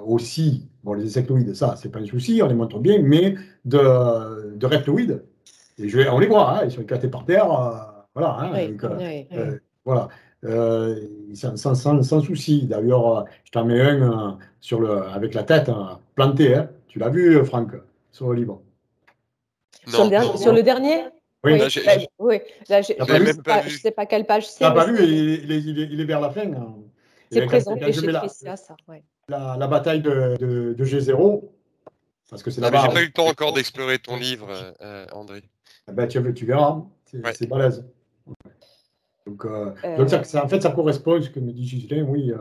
aussi, bon, les insectoïdes, ça, c'est pas un souci, on les montre bien, mais de reptoïdes. Et on les voit, hein, ils sont éclatés par terre, voilà. Hein, Oui, donc, oui. voilà. Sans souci. D'ailleurs, je t'en mets un avec la tête plantée. Hein. Tu l'as vu, Franck, sur le livre? Sur le dernier? Oui. Oui, Là, oui. Là, T'as pas vu? je sais pas quelle page Tu c'est, n'as mais pas vu, il est vers la fin. Hein. c'est Et quand présenté je chez mets Tricia, ça. Ouais. la bataille de G0, parce que c'est non, mais là-bas. j'ai pas eu le temps encore d'explorer ton livre, André. Ben, tu verras, Ouais. c'est balèze. Donc, Euh, en fait, ça correspond à ce que me dit Gislain, oui.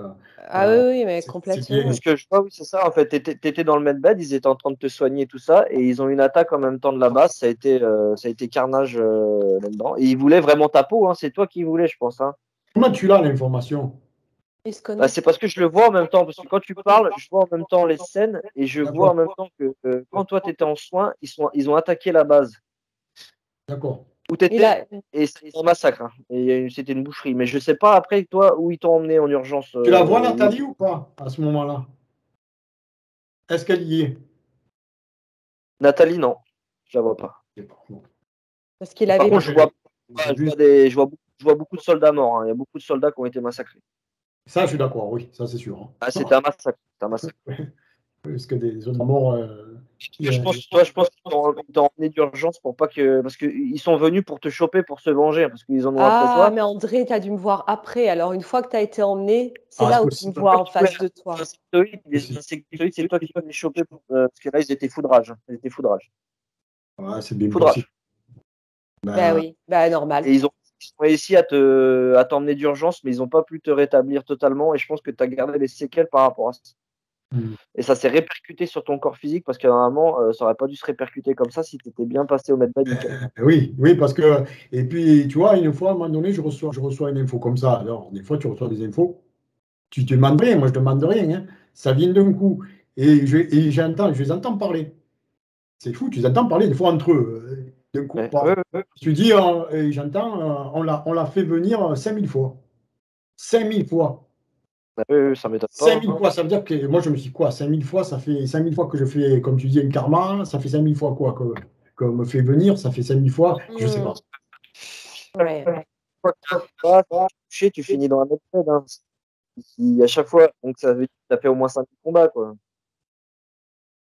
Ah oui, oui, mais C'est bien. ce que je vois, oui, c'est ça. En fait, tu étais dans le medbed, ils étaient en train de te soigner, tout ça, et ils ont eu une attaque en même temps de la base. Ça a été carnage là-dedans. Et ils voulaient vraiment ta peau, hein. C'est toi qui voulais, je pense. Hein. Comment tu l'as, l'information? ils se Bah, connaissent. c'est parce que je le vois en même temps. Parce que quand tu parles, je vois en même temps les scènes, et je vois en D'accord. même temps que quand toi, tu étais en soins, ils ont attaqué la base D'accord. où tu étais, et c'est un massacre. Hein. Et c'était une boucherie. Mais je sais pas après, toi, où ils t'ont emmené en urgence. Tu la vois, Nathalie, ou pas, à ce moment-là? Est-ce qu'elle y est? Nathalie, non. Je la vois pas. Bon. Parce qu'il Par avait. contre, je vois beaucoup de soldats morts. Hein. Il y a beaucoup de soldats qui ont été massacrés. Ça, je suis d'accord, oui, ça, c'est sûr. Hein. Ah, c'était un massacre. C'était un massacre. Parce que des autres morts. Je pense qu'ils t'ont emmené d'urgence pour pas que. Parce qu'ils sont venus pour te choper, pour se venger, parce qu'ils en ont après Ah, toi. mais André, tu as dû me voir après. Alors, une fois que tu as été emmené, c'est Ah, là c'est où tu me possible. vois en face de toi. Les insectoïdes, c'est toi qui peux les choper. Parce que là, ils étaient foudrage. Ils étaient foudrage. Ouais, c'est bien Foudrage. possible. Ben oui, ben normal. Et ils ont réussi à t'emmener d'urgence, mais ils n'ont pas pu te rétablir totalement. Et je pense que tu as gardé des séquelles par rapport à ça. Et ça s'est répercuté sur ton corps physique parce que normalement, ça n'aurait pas dû se répercuter comme ça si tu étais bien passé au medbed nickel. Oui, oui, parce que. Et puis, tu vois, une fois, à un moment donné, je reçois une info comme ça. Alors, des fois, tu reçois des infos. Tu ne demandes rien, moi, je ne demande rien. Hein. Ça vient d'un coup. Et je les entends parler. C'est fou, tu les entends parler des fois entre eux. D'un coup, Ouais. tu dis, et j'entends, on l'a fait venir 5000 fois. 5000 fois. Ça m'étonne pas. 5000 fois, ça veut dire que moi je me suis dit, quoi, 5000 fois, ça fait 5000 fois que je fais, comme tu dis, une karma, ça fait 5000 fois quoi, qu'on me fait venir, ça fait 5000 fois, je sais pas. Ouais. Tu finis dans un medbed. Hein. À chaque fois, donc ça fait au moins 5000 combats. Quoi.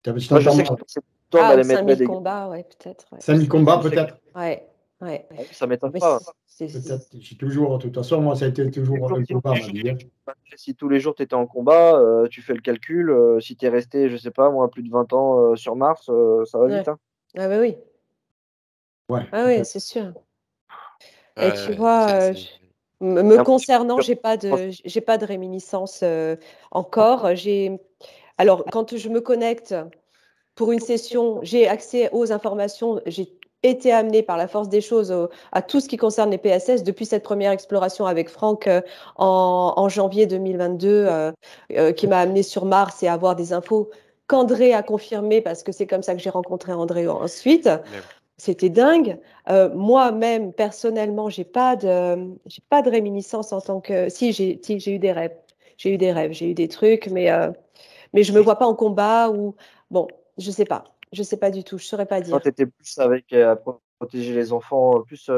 Je Moi, je t'entends sais que mal. c'est toi Ah, d'aller ou medbed 5000 également. combats, ouais, peut-être. Ouais. 5000 combats peut-être. Ouais. Ouais. Ça m'étonne Mais pas. Peut-être, j'ai toujours, de toute façon, moi, ça a été toujours un combat, ma vie. Si tous les jours tu étais en combat, tu fais le calcul, si tu es resté, je sais pas, moi, plus de 20 ans sur Mars, ça va vite. Hein. Ah bah oui. Ouais. Ah oui, c'est sûr. Et tu Ouais, vois, me Et après, concernant, j'ai pas de réminiscence encore. Alors, quand je me connecte pour une session, j'ai accès aux informations. J'ai été amenée par la force des choses à tout ce qui concerne les PSS depuis cette première exploration avec Franck en janvier 2022, qui m'a amenée sur Mars et à avoir des infos qu'André a confirmées parce que c'est comme ça que j'ai rencontré André ensuite. C'était dingue. Moi-même, personnellement, j'ai pas de réminiscence en tant que. Si, j'ai eu des rêves. J'ai eu des trucs, mais je me vois pas en combat ou bon, je sais pas. Je sais pas du tout. Je saurais pas Toi, dire. tu étais plus avec protéger les enfants, plus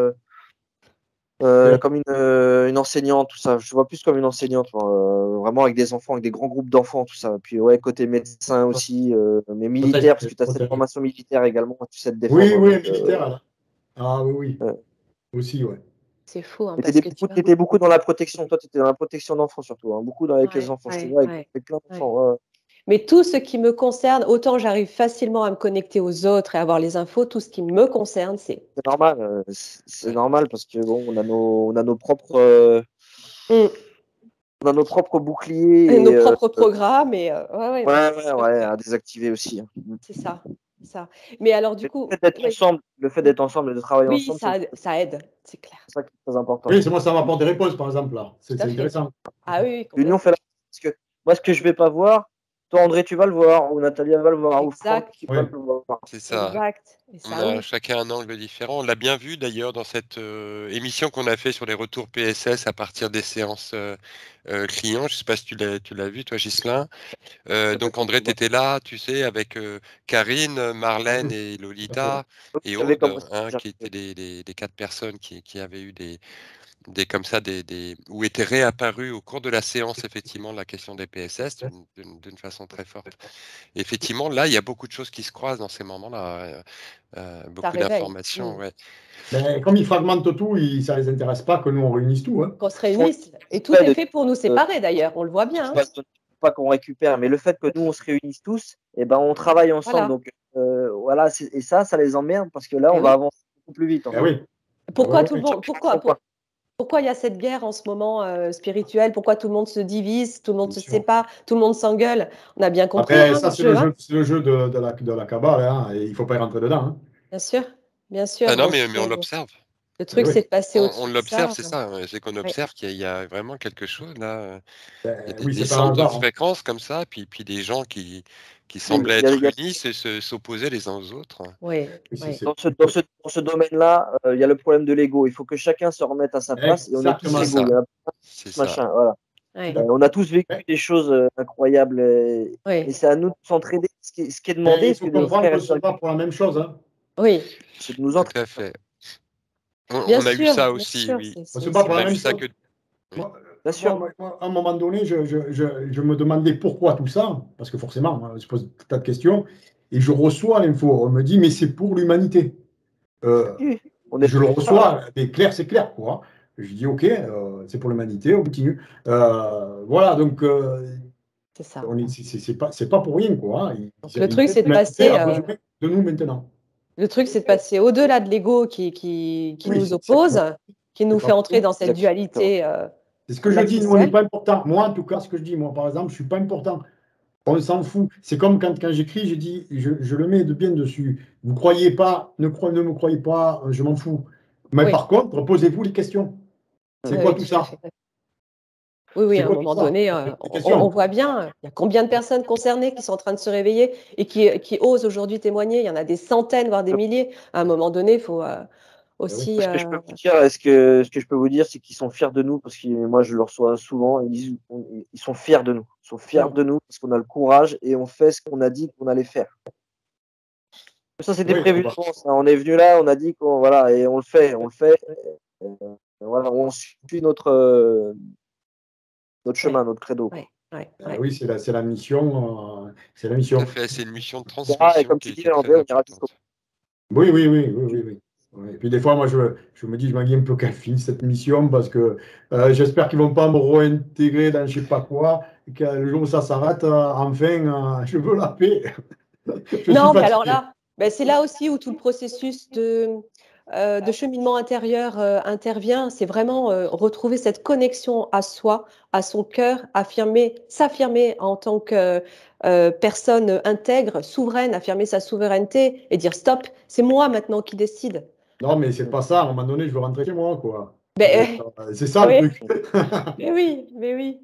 comme une enseignante, tout ça. Je vois plus comme une enseignante, vraiment avec des enfants, avec des grands groupes d'enfants, tout ça. Puis ouais, côté médecin aussi, mais militaire, parce que tu as cette formation militaire également, tu sais te défendre. Oui, Donc, militaire. Là. Ah oui. Aussi, ouais. C'est fou, hein, mais parce que tu tu étais beaucoup dans la protection. Toi, tu étais dans la protection d'enfants surtout. Hein, beaucoup avec les enfants. Je te vois avec plein d'enfants. Ouais. Mais tout ce qui me concerne, autant j'arrive facilement à me connecter aux autres et avoir les infos, tout ce qui me concerne, c'est. C'est normal. C'est normal parce que bon, on a nos propres. On a nos propres boucliers. Nos propres programmes et ouais, à désactiver aussi. Hein. C'est ça. Mais alors du coup, le fait d'être ensemble et de travailler oui, ensemble, ça aide, c'est clair. c'est ça qui est très important. Oui, c'est moi, ça m'apporte des réponses, par exemple, là. C'est intéressant. Ah oui, l'union fait la parce que moi, ce que je vais pas voir, toi, André, tu vas le voir, ou Nathalie va le voir, ou Franck, tu vas le voir. C'est ça. Exact. On a chacun un angle différent. On l'a bien vu d'ailleurs dans cette émission qu'on a fait sur les retours PSS à partir des séances clients. Je ne sais pas si tu l'as vu, toi, Ghislain. Donc André, tu étais là, tu sais, avec Karine, Marlène et Lolita et Aude, qui étaient les 4 personnes qui avaient eu comme ça, où était réapparu au cours de la séance, effectivement, la question des PSS d'une façon très forte. Et effectivement, là, il y a beaucoup de choses qui se croisent dans ces moments-là, beaucoup d'informations. Ouais. Mais comme ils fragmentent tout, ça ne les intéresse pas que nous, on réunisse tout. Hein. Qu'on se réunisse. Et tout est fait pour nous séparer, d'ailleurs, on le voit bien. Pas qu'on récupère, mais le fait que nous, on se réunisse tous, et ben, on travaille ensemble. Donc, voilà, et ça les emmerde parce que là, on va avancer beaucoup plus vite. En fait. Oui. Pourquoi tout le monde Pourquoi il y a cette guerre en ce moment spirituelle? Pourquoi tout le monde se divise, tout le monde se sépare, tout le monde s'engueule? On a bien compris. Après, ça, c'est le jeu de la cabale, hein, et il ne faut pas y rentrer dedans. Hein. Bien sûr, bien sûr. Ah non, mais on l'observe. Le truc, c'est de passer au-dessus. On l'observe, c'est ça. C'est qu'on observe qu'il y a vraiment quelque chose là. Il y a des centres de fréquences comme ça, puis des gens qui semblaient être unis et s'opposer les uns aux autres. Oui. Dans ce domaine-là, il y a le problème de l'ego. Il faut que chacun se remette à sa place et on est tous égaux. Machin, voilà. On a tous vécu des choses incroyables et c'est à nous de s'entraider. Ce qui est demandé, il faut comprendre que ce n'est pas pour la même chose. Hein. Oui. C'est de nous entraider. Tout à fait. On a eu ça aussi, oui. C'est pas pour la même chose. Bien sûr. Moi, à un moment donné, je me demandais pourquoi tout ça, parce que forcément, je pose un tas de questions, et je reçois l'info. On me dit, mais c'est pour l'humanité. Je le reçois, mais clair, c'est clair, quoi. Je dis, ok, c'est pour l'humanité, on continue. Voilà, donc, c'est ça. C'est pas pour rien, quoi. Donc, le truc, c'est de passer. De nous maintenant. Le truc, c'est de passer au-delà de l'ego qui nous oppose, qui nous fait entrer dans cette dualité. C'est ce que je dis, nous, on n'est pas important. Moi, en tout cas, ce que je dis, moi, par exemple, je ne suis pas important. On s'en fout. C'est comme quand j'écris, je dis, je le mets de bien dessus. Vous ne croyez pas, ne me croyez pas, je m'en fous. Mais par contre, posez-vous les questions. C'est quoi tout ça? Oui, à un moment donné, on voit bien, il y a combien de personnes concernées qui sont en train de se réveiller et qui osent aujourd'hui témoigner. Il y en a des centaines, voire des milliers. À un moment donné, il faut aussi. Ce que je peux vous dire, c'est qu'ils sont fiers de nous, parce que moi, je le reçois souvent. Ils sont fiers de nous. Ils sont fiers de nous parce qu'on a le courage et on fait ce qu'on a dit qu'on allait faire. Ça, c'était prévu. On est venu là, on a dit qu'on voilà, et on le fait. Voilà, on suit notre chemin, notre credo. Oui, c'est la mission. C'est la mission. Tout à fait, c'est une mission de transmission. Et comme tu dis, on ira jusqu'au bout. Oui. Et puis des fois, moi, je me dis, je m'en dis un peu qu'elle finisse cette mission parce que j'espère qu'ils ne vont pas me réintégrer dans je ne sais pas quoi. Et que le jour où ça s'arrête, enfin, je veux la paix. Non, mais alors là, c'est là aussi où tout le processus de cheminement intérieur intervient. C'est vraiment retrouver cette connexion à soi, à son cœur, s'affirmer en tant que personne intègre, souveraine, affirmer sa souveraineté et dire stop, c'est moi maintenant qui décide. Non, mais c'est pas ça. À un moment donné, je veux rentrer chez moi, quoi. Ben, C'est ça oui. le truc. Mais oui, mais oui.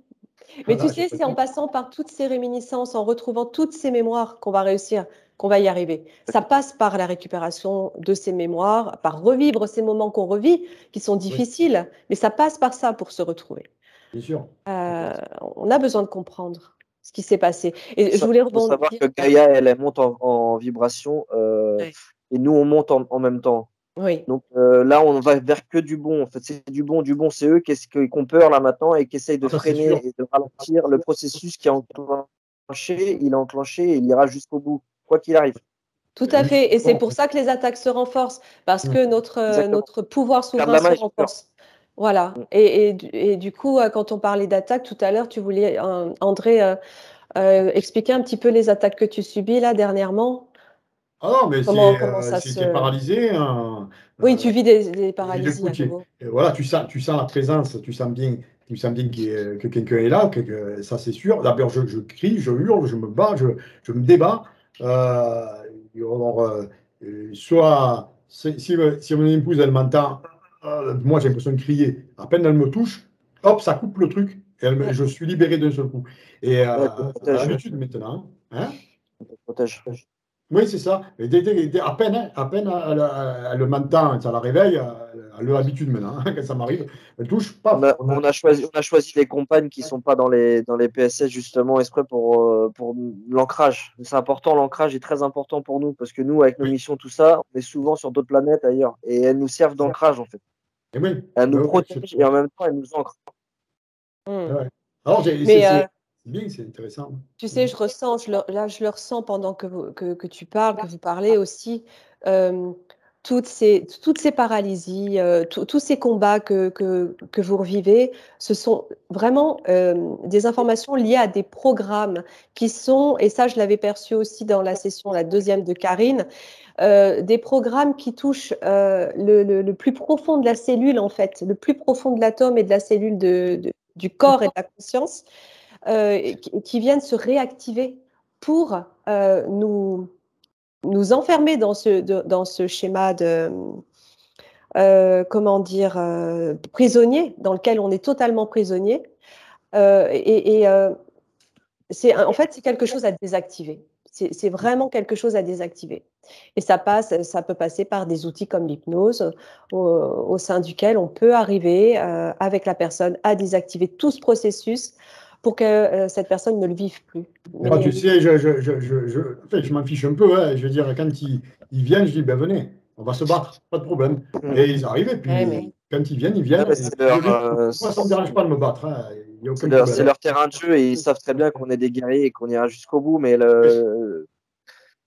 Mais tu sais, c'est en passant par toutes ces réminiscences, en retrouvant toutes ces mémoires qu'on va réussir, qu'on va y arriver. Ça passe par la récupération de ces mémoires, par revivre ces moments qu'on revit, qui sont difficiles, mais ça passe par ça pour se retrouver. Bien sûr. On a besoin de comprendre ce qui s'est passé. Et je voulais rebondir. Il faut savoir que Gaïa, elle monte en vibration et nous, on monte en même temps. Oui. Donc là, on va vers que du bon. En fait, c'est du bon. C'est eux qui ont peur là maintenant et qui essayent de freiner et de ralentir le processus qui est enclenché. Il est enclenché et il ira jusqu'au bout, quoi qu'il arrive. Tout à fait. Et c'est pour ça que les attaques se renforcent, parce que notre pouvoir souverain se renforce. Voilà. Et du coup, quand on parlait d'attaques tout à l'heure, tu voulais, André, expliquer un petit peu les attaques que tu subis là dernièrement. Ah non, mais c'est paralysé. Oui, tu vis des paralysies. Voilà, tu sens la présence, tu sens bien que quelqu'un est là, que ça c'est sûr. D'abord, je crie, je hurle, je me bats, je me débat. Soit si mon épouse elle m'entend, moi j'ai l'impression de crier. À peine elle me touche, hop, ça coupe le truc. Et je suis libéré d'un seul coup. Et à l'habitude maintenant. Hein? Protège. Oui, c'est ça. Et à peine elle le m'entend, ça la réveille, elle a l'habitude maintenant. Quand ça m'arrive, elle touche, paf. On a choisi les compagnes qui ne sont pas dans les PSS justement exprès pour l'ancrage. C'est important, l'ancrage est très important pour nous parce que nous, avec nos missions, tout ça, on est souvent sur d'autres planètes ailleurs et elles nous servent d'ancrage en fait. Et oui. Elles nous protègent et en même temps, elles nous ancrent. Ouais. Alors, c'est bien, c'est intéressant. Tu sais, je le ressens pendant que tu parles, que vous parlez aussi. Toutes ces paralysies, tous ces combats que vous revivez, ce sont vraiment des informations liées à des programmes qui sont, et ça je l'avais perçu aussi dans la session, la deuxième de Karine, des programmes qui touchent le plus profond de la cellule en fait, le plus profond de l'atome et de la cellule du corps et de la conscience. Qui viennent se réactiver pour nous enfermer dans ce schéma de prisonnier, dans lequel on est totalement prisonnier. En fait, c'est quelque chose à désactiver. C'est vraiment quelque chose à désactiver. Et ça peut passer par des outils comme l'hypnose, au sein duquel on peut arriver avec la personne à désactiver tout ce processus pour que cette personne ne le vive plus. Moi, tu sais, je m'en fiche un peu. Hein. Je veux dire, quand ils viennent, je dis, ben venez, on va se battre, pas de problème. Et ils arrivent, et puis quand ils viennent, ils viennent. Moi, ça ne me dérange pas de me battre. Hein. C'est leur terrain de jeu et ils savent très bien qu'on est des guerriers et qu'on ira jusqu'au bout. Mais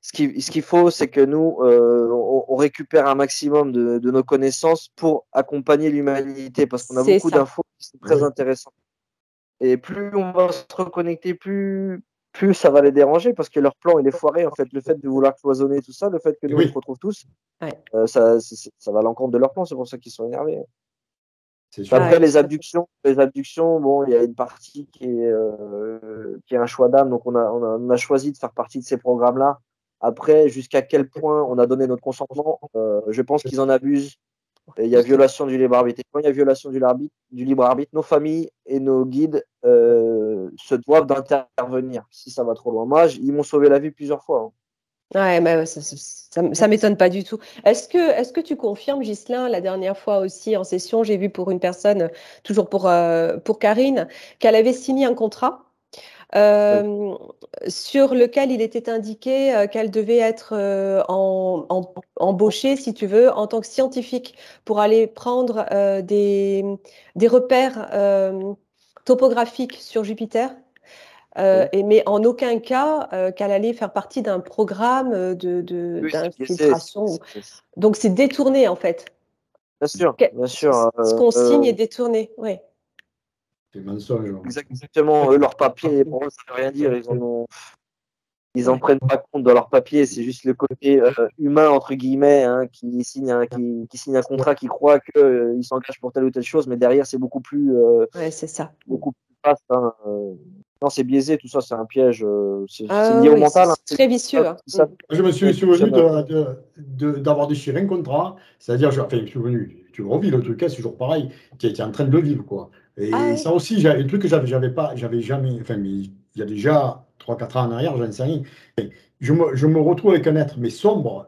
ce qu'il faut, c'est que nous, on récupère un maximum de nos connaissances pour accompagner l'humanité parce qu'on a beaucoup d'infos qui sont très intéressantes. Et plus on va se reconnecter, plus ça va les déranger parce que leur plan il est foiré. En fait, le fait de vouloir cloisonner tout ça, le fait que nous on se retrouve tous, ça va à l'encontre de leur plan. C'est pour ça qu'ils sont énervés. Après les abductions, bon, il y a une partie qui est un choix d'âme. Donc on a choisi de faire partie de ces programmes-là. Après, jusqu'à quel point on a donné notre consentement, je pense qu'ils en abusent. Il y a violation du libre arbitre. Et quand il y a violation du libre arbitre, nos familles et nos guides se doivent d'intervenir si ça va trop loin. Moi, ils m'ont sauvé la vie plusieurs fois. Ouais, mais ça m'étonne pas du tout. Est-ce que tu confirmes, Ghislain, la dernière fois aussi en session, j'ai vu pour une personne, toujours pour Karine, qu'elle avait signé un contrat sur lequel il était indiqué qu'elle devait être embauchée, si tu veux, en tant que scientifique pour aller prendre des repères topographiques sur Jupiter. Mais en aucun cas qu'elle allait faire partie d'un programme d'infiltration. Donc c'est détourné en fait. Bien sûr, bien sûr. Ce qu'on signe est détourné, oui. C'est mensonge. Exactement. Eux, leurs papiers, pour eux, ça ne veut rien dire. Ils en prennent pas compte dans leurs papiers. C'est juste le côté humain, entre guillemets, hein, qui signe un contrat, qui croit qu'il s'engage pour telle ou telle chose, mais derrière, c'est beaucoup plus. C'est ça. Beaucoup plus vaste. Hein. Non, c'est biaisé, tout ça, c'est un piège. C'est lié au mental. C'est très vicieux. Hein. Je me suis souvenu d'avoir déchiré un contrat. C'est-à-dire, enfin, je me suis souvenu, tu le revis le truc, c'est toujours pareil. Tu es en train de le vivre, quoi. Et ça aussi, un truc que j'avais jamais, enfin, mais il y a déjà 3-4 ans en arrière, j'en sais rien. Je me retrouve avec un être, mais sombre.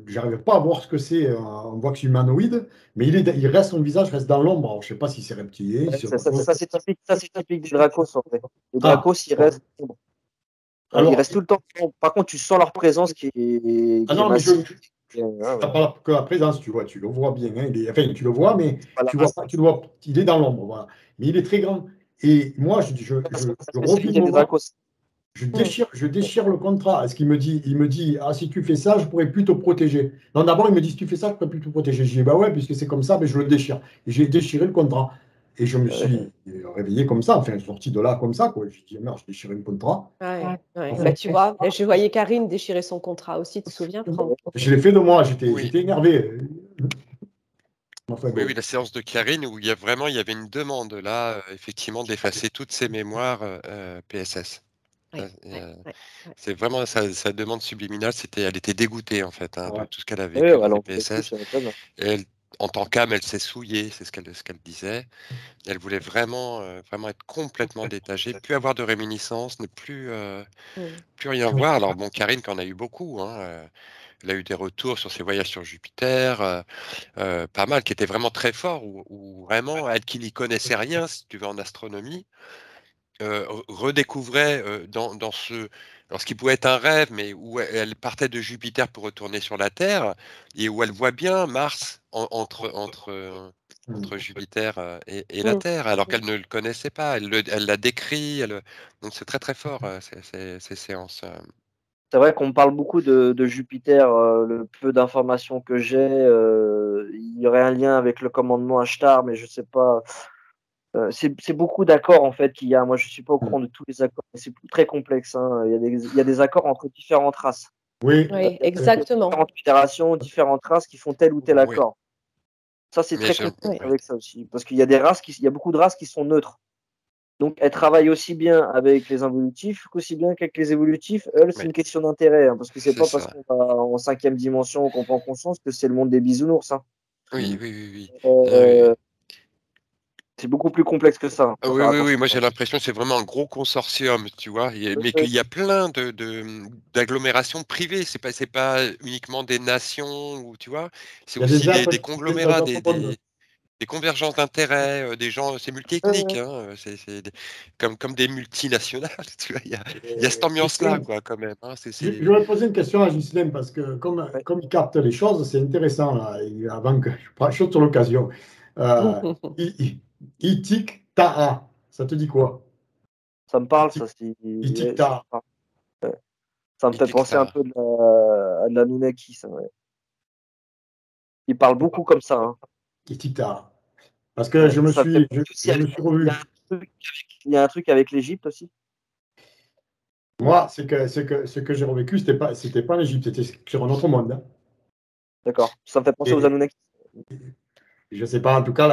J'arrive pas à voir ce que c'est. On voit que c'est humanoïde, mais il reste, son visage reste dans l'ombre. Alors, je sais pas si c'est reptilien. Ça, c'est typique des Dracos, en fait. Les Dracos, ils restent sombres. Alors, ils restent tout le temps. Par contre, tu sens leur présence qui est non, mais ça parle que la présence, tu le vois bien. Hein, enfin, tu le vois, mais tu le vois, il est dans l'ombre, voilà. Mais il est très grand. Et moi, je déchire le contrat. Il me dit, ah, si tu fais ça, je pourrais plus te protéger. Non, d'abord, il me dit, si tu fais ça, je pourrais plus te protéger. Je dis, bah ouais, puisque c'est comme ça, mais je le déchire. Et j'ai déchiré le contrat. Et je me suis réveillé comme ça, enfin, sorti de là comme ça, quoi. Je dis, merde, je déchire le contrat. Bah, tu vois, je voyais Karine déchirer son contrat aussi, tu te souviens, Franck? Je l'ai fait de moi, j'étais énervé. Enfin, oui, la séance de Karine où il y avait une demande là, effectivement, d'effacer toutes ses mémoires PSS. C'est vraiment sa demande subliminale, elle était dégoûtée en fait de tout ce qu'elle avait vécu dans les PSS. Et en tant qu'âme, elle s'est souillée, c'est ce qu'elle disait. Elle voulait vraiment être complètement détachée, plus avoir de réminiscences, ne plus rien voir. Alors bon, Karine, qui en a eu beaucoup, elle a eu des retours sur ses voyages sur Jupiter, pas mal, qui étaient vraiment très forts, où vraiment, elle qui n'y connaissait rien, si tu veux, en astronomie, redécouvrait dans ce qui pouvait être un rêve, mais où elle partait de Jupiter pour retourner sur la Terre, et où elle voit bien Mars entre Jupiter et la Terre, alors qu'elle ne le connaissait pas. Elle l'a décrit. Donc c'est très très fort ces séances. C'est vrai qu'on me parle beaucoup de Jupiter, le peu d'informations que j'ai. Il y aurait un lien avec le commandement Ashtar, mais je sais pas. C'est beaucoup d'accords en fait qu'il y a. Moi, je suis pas au courant de tous les accords, mais c'est très complexe. Hein. Il y a des accords entre différentes races. Oui, exactement. Différentes fédérations, différentes races qui font tel ou tel accord. Ça, c'est très complexe avec ça aussi, parce qu'il y a il y a beaucoup de races qui sont neutres. Donc, elles travaillent aussi bien avec les involutifs qu'aussi bien qu'avec les évolutifs. C'est une question d'intérêt, hein, parce que c'est pas parce qu'on va en 5e dimension qu'on prend conscience que c'est le monde des bisounours. Hein. Oui. C'est beaucoup plus complexe que ça. Oui. Moi, j'ai l'impression que c'est vraiment un gros consortium, tu vois. Mais qu'il y a plein d'agglomérations privées. C'est pas uniquement des nations, ou tu vois. C'est aussi des conglomérats, des convergences d'intérêts, des gens. C'est multiethnique, hein. C'est comme des multinationales. Tu vois. Il y a cette ambiance-là, quoi, quand même. Hein. Je vais poser une question à Ghislaine, parce que comme il capte les choses, c'est intéressant, là, avant que je saute sur l'occasion. Itik-Ta'a, ça te dit quoi? Ça me parle, ça. Itik-Ta'a. Ça me fait penser un peu à de la Nunaki, ça. Ouais. Il parle beaucoup comme ça. Hein. Itik-Ta'a. Parce que je me suis revu. Il y a un truc avec l'Égypte aussi. Moi, ce que j'ai revécu, c'était pas en Égypte, c'était sur un autre monde. Hein. D'accord. Ça me fait penser aux Anunnaki. Je ne sais pas, en tout cas,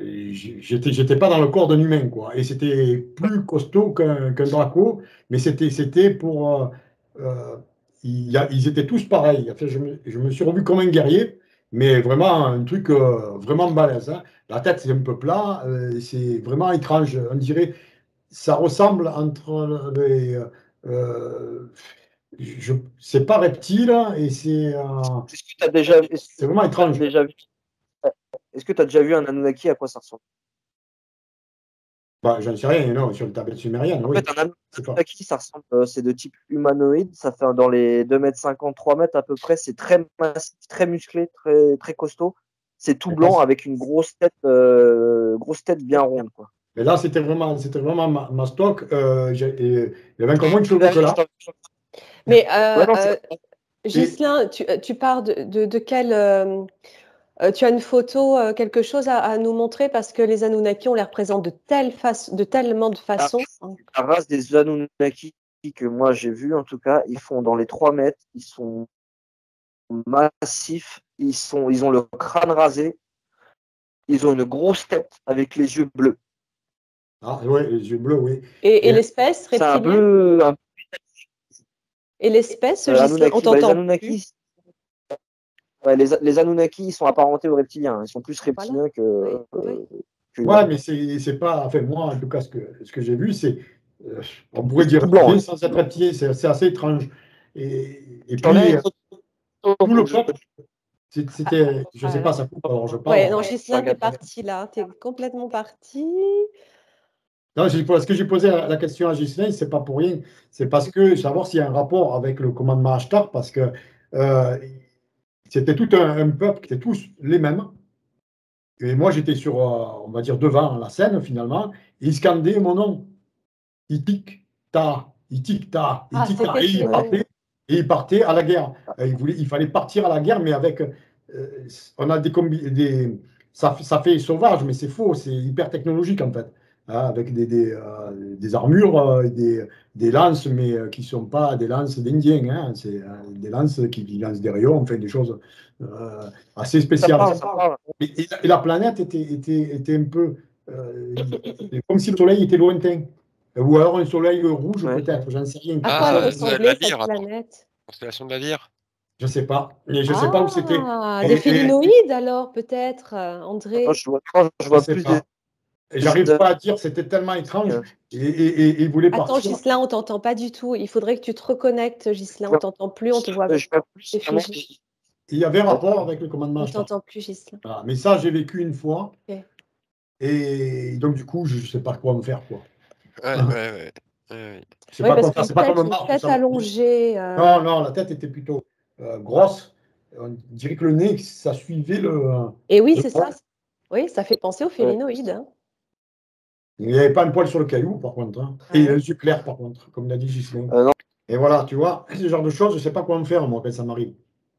j'étais pas dans le corps d'un humain, quoi. Et c'était plus costaud qu'un Draco, mais c'était pour. Ils étaient tous pareils. Enfin, je me suis revu comme un guerrier, mais vraiment un truc vraiment balèze. Hein. La tête, c'est un peu plat, c'est vraiment étrange. On dirait, ça ressemble entre les. C'est pas reptile et c'est. C'est vraiment étrange. Est-ce que tu as déjà vu un Anunnaki, à quoi ça ressemble? Bah, j'en sais rien, non, sur le tablette sumérienne. En fait, un Anunnaki, ça ressemble, c'est de type humanoïde, ça fait dans les 2,50 m, 3 mètres à peu près, c'est très massif, très musclé, très, très costaud. C'est tout blanc avec une grosse tête bien ronde, quoi. Mais là, c'était vraiment ma stock. Il y avait encore moins de cheveux que là. Mais Ghislain, tu pars de quel... tu as une photo, quelque chose à nous montrer parce que les Anunnaki, on les représente de tellement de façons. La race des Anunnaki que moi j'ai vu, en tout cas, ils font dans les 3 mètres, ils sont massifs, ils ont le crâne rasé, ils ont une grosse tête avec les yeux bleus. Ah oui, les yeux bleus, oui. Et l'espèce C'est un reptilienne bleu. Et l'espèce, Ghislain, on t'entend les Anunnaki, les Anunnaki, ils sont apparentés aux reptiliens. Ils sont plus reptiliens que. Ouais, mais c'est pas. Enfin, moi, en tout cas, ce que j'ai vu, c'est. On pourrait dire blanc, sans être reptilien, c'est assez étrange. Et puis, tout le peuple, c'était. Je sais pas, ça coupe, alors je parle. Ouais, non, Ghislain, t'es parti là. T'es complètement parti. Non, ce que j'ai posé la question à Ghislain, c'est pas pour rien. C'est parce que savoir s'il y a un rapport avec le commandement Ashtar, parce que c'était tout un peuple qui étaient tous les mêmes. Et moi, j'étais sur, on va dire, devant la scène, finalement. Et ils scandaient mon nom. Ils tic-ta, ils tic-ta, ils tic-ta. Et ils partaient à la guerre. Il fallait partir à la guerre, mais avec. On a ça fait sauvage, mais c'est faux. C'est hyper technologique, en fait. Avec des armures, des lances, mais qui ne sont pas des lances d'Indiens. Hein. C'est des lances qui lancent des rayons, enfin des choses assez spéciales. Et la planète était un peu comme si le soleil était lointain. Ou alors un soleil rouge, peut-être, j'en sais rien. À quoi elle ressemblait cette planète? Constellation de la Lyre. Je ne sais pas. Mais je ne sais pas où c'était. Des félinoïdes, alors, peut-être, André. Je vois plus. J'arrive pas à dire, c'était tellement étrange. Et il voulait partir. Attends, Ghislain, on t'entend pas du tout. Il faudrait que tu te reconnectes, Ghislain. On t'entend plus, on te voit. Il y avait un rapport avec le commandement. On t'entend plus, Ghislain. Voilà. Mais ça, j'ai vécu une fois. Okay. Et donc, du coup, je ne sais pas quoi me faire, quoi. Ouais. Je sais pas quoi faire. C'est pas comme une tête allongée. Non, la tête était plutôt grosse. On dirait que le nez, ça suivait le. Et oui, c'est ça. Oui, ça fait penser aux félinoïdes. Hein. Il n'y avait pas un poil sur le caillou, par contre. Hein. Et les yeux clairs, par contre, comme l'a dit Ghislain. Et voilà, tu vois, ce genre de choses, je ne sais pas quoi me faire, moi, quand ça m'arrive.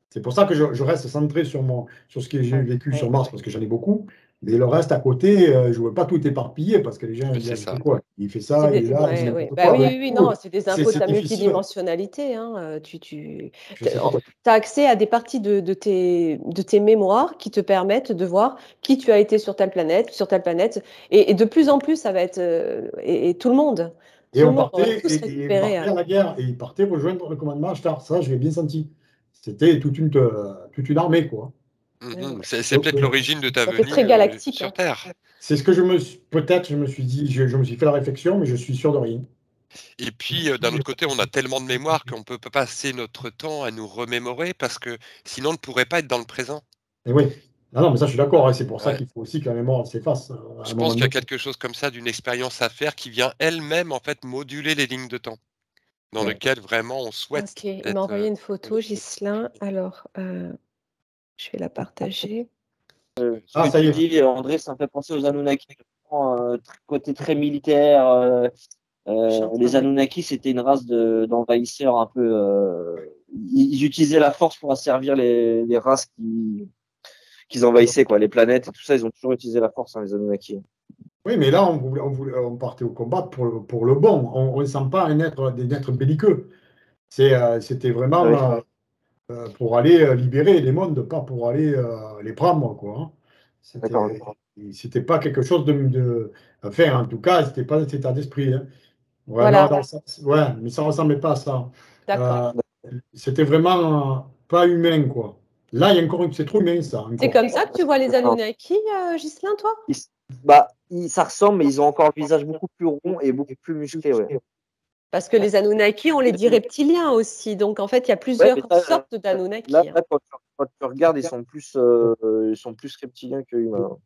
C'est pour ça que je reste centré sur ce que j'ai vécu sur Mars, parce que j'en ai beaucoup. Mais le reste à côté, je ne veux pas tout éparpiter, parce que les gens disent quoi? Il fait ça, il est là. Oui, non, c'est des infos de ta multidimensionnalité. Hein. Tu as accès à des parties de tes mémoires qui te permettent de voir qui tu as été sur telle planète. Et de plus en plus, ça va être. Et tout le monde. Et on partait à la guerre, et il partait rejoindre le commandement Ashtar. Ça, je l'ai bien senti. C'était toute une armée, quoi. C'est peut-être l'origine de ta venue très galactique, sur Terre. C'est ce que je me suis dit, je me suis fait la réflexion, mais je suis sûr de rien. Et puis, d'un autre côté, on a tellement de mémoire qu'on peut pas passer notre temps à nous remémorer, parce que sinon, on ne pourrait pas être dans le présent. Et oui. Non, mais ça, je suis d'accord. Et c'est pour ça qu'il faut aussi que la mémoire s'efface. Je pense qu'il y a quelque chose comme ça, d'une expérience à faire, qui vient elle-même, en fait, moduler les lignes de temps, dans lequel vraiment on souhaite. Ok, il m'a envoyé une photo, Ghislain. Alors, je vais la partager. Ça y est. Dit, André, ça me fait penser aux Anunnaki. Côté très militaire. Les Anunnaki, c'était une race d'envahisseurs un peu. Ils utilisaient la force pour asservir les races qu'ils envahissaient, quoi. Les planètes et tout ça, ils ont toujours utilisé la force, hein, les Anunnaki. Oui, mais là, on partait au combat pour le bon. On ne sent pas des êtres belliqueux. C'était vraiment pour aller libérer les mondes, pas pour aller les prendre, quoi. C'était pas quelque chose de faire, en tout cas, c'était pas cet état d'esprit. Hein. Voilà. Mais ça ne ressemblait pas à ça. D'accord. C'était vraiment pas humain, quoi. Là, il y a encore c'est trop humain, ça. C'est comme ça que tu vois les Anunnaki, Ghislain, toi? Ça ressemble, mais ils ont encore un visage beaucoup plus rond et beaucoup plus musclé. Ouais. Parce que les Anunnaki, on les dit reptiliens aussi. Donc, en fait, il y a plusieurs sortes d'Anunnaki. Là, quand tu regardes, ils sont plus reptiliens que humains.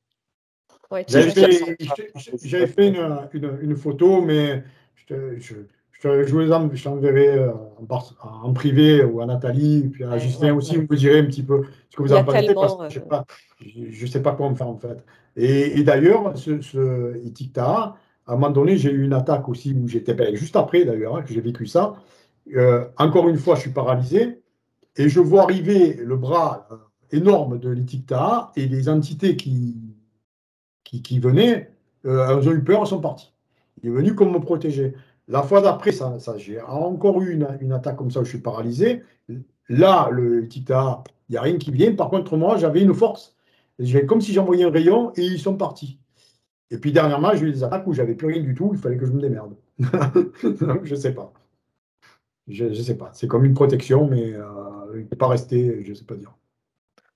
Ouais, j'avais fait une photo, mais je t'enverrai en privé ou à Nathalie, puis à Justin aussi, vous me direz un petit peu ce que vous en pensez, parce que je ne sais pas quoi en faire, en fait. Et d'ailleurs, ce Itikta, à un moment donné, j'ai eu une attaque aussi où j'étais, juste après d'ailleurs, que j'ai vécu ça. Encore une fois, je suis paralysé. et je vois arriver le bras énorme de l'Itikta et les entités qui venaient, elles ont eu peur, elles sont parties. Il est venu comme me protéger. La fois d'après, j'ai encore eu une attaque comme ça où je suis paralysé. Là, le Itikta, il n'y a rien qui vient. Par contre, moi, j'avais une force. Comme si j'envoyais un rayon et ils sont partis. Et puis dernièrement, j'ai eu des attaques où j'avais plus rien du tout, il fallait que je me démerde. Donc, je ne sais pas. Je ne sais pas. C'est comme une protection, mais il ne peut pas rester, je ne sais pas dire.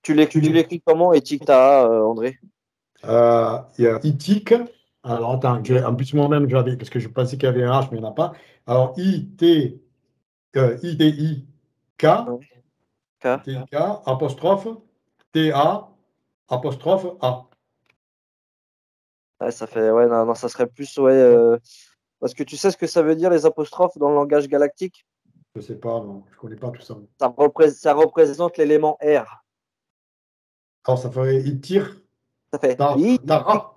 Tu l'écris comment, Etikta, André? Il y a Itik. Alors attends, en plus moi-même j'avais, parce que je pensais qu'il y avait un H, mais il n'y en a pas. Alors I-T-I-K, T-I-K, apostrophe, T-A, apostrophe A. Ouais, ça fait, ouais, non, ça serait plus, parce que tu sais ce que ça veut dire les apostrophes dans le langage galactique? Je ne sais pas, non, je ne connais pas tout ça. Ça représente l'élément R. Alors ça ferait Itir. Ça fait Tara. Itiktaha.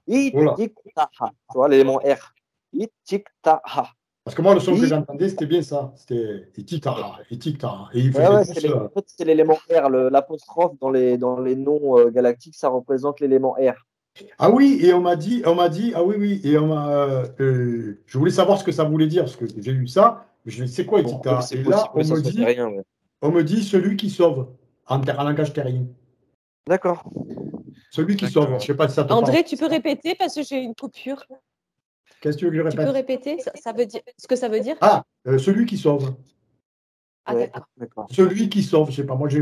Tu vois, l'élément R. Itiktaha. Parce que moi, le son que j'entendais, c'était bien ça. C'était Itiktaha, Itiktaha. Et il faisait en fait, c'est l'élément R. L'apostrophe dans les noms galactiques, ça représente l'élément R. Ah oui, et on m'a dit, ah oui, oui, et je voulais savoir ce que ça voulait dire, parce que j'ai lu ça, je dis, c'est quoi Itiktaha? Et là, on me dit celui qui sauve, en langage terrien. D'accord. Celui qui sauve, je ne sais pas si ça te André, parle. tu peux répéter parce que j'ai une coupure. Qu'est-ce que tu veux que je répète? Tu peux répéter ça veut dire, ce que ça veut dire? Ah, celui qui sauve. Ah, Ouais, d'accord. Celui qui sauve, je ne sais pas, moi, c'est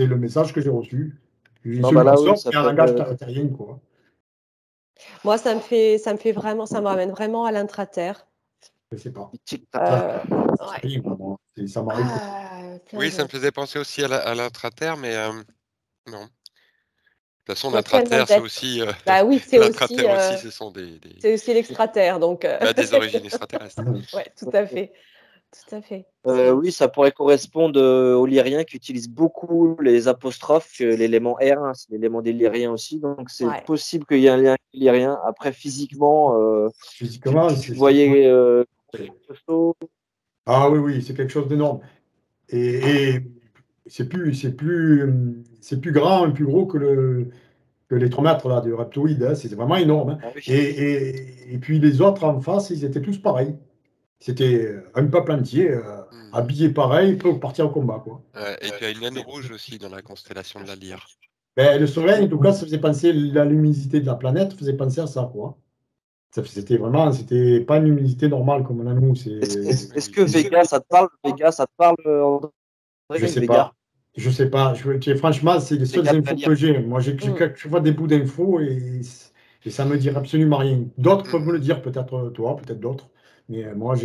le message que j'ai reçu. Celui qui sauve, c'est un langage terrien, quoi. Moi, ça me ramène vraiment à l'intra-terre. Je ne sais pas. Ouais. Ça m'arrive. Oui, ça me faisait penser aussi à l'intra-terre, mais non. De toute façon, Moi, l'intra-terre, c'est aussi. Bah oui, c'est l'intra-terre aussi, ce sont c'est aussi l'extraterre, donc. Des origines extraterrestres. Ouais, tout à fait. Tout à fait. Oui, ça pourrait correspondre aux lyriens qui utilisent beaucoup les apostrophes, l'élément R, hein, c'est l'élément des lyriens aussi. Donc, c'est possible qu'il y ait un lien lyrien. Après, physiquement, tu voyais. Ah oui, oui, c'est quelque chose d'énorme. Et c'est plus grand et plus gros que les 3 mètres là, du reptoïde. Hein. C'était vraiment énorme. Hein. Ah oui. Et puis les autres en face, ils étaient tous pareils. C'était un peuple entier, habillé pareil, prêt à partir au combat. Quoi. Et tu as une naine rouge aussi dans la constellation de la Lyre. Ben, le soleil, en tout cas, ça faisait penser, la luminosité de la planète faisait penser à ça. Quoi. C'était pas une luminosité normale comme on a nous. Est-ce que Vega, ça te parle? Vega, ça te parle, André? Je sais pas. Je sais pas. Franchement, c'est les seules infos que j'ai. Moi, j'ai quelquefois des bouts d'infos et ça me dit absolument rien. D'autres peuvent me le dire, peut-être toi, peut-être d'autres. Mais moi,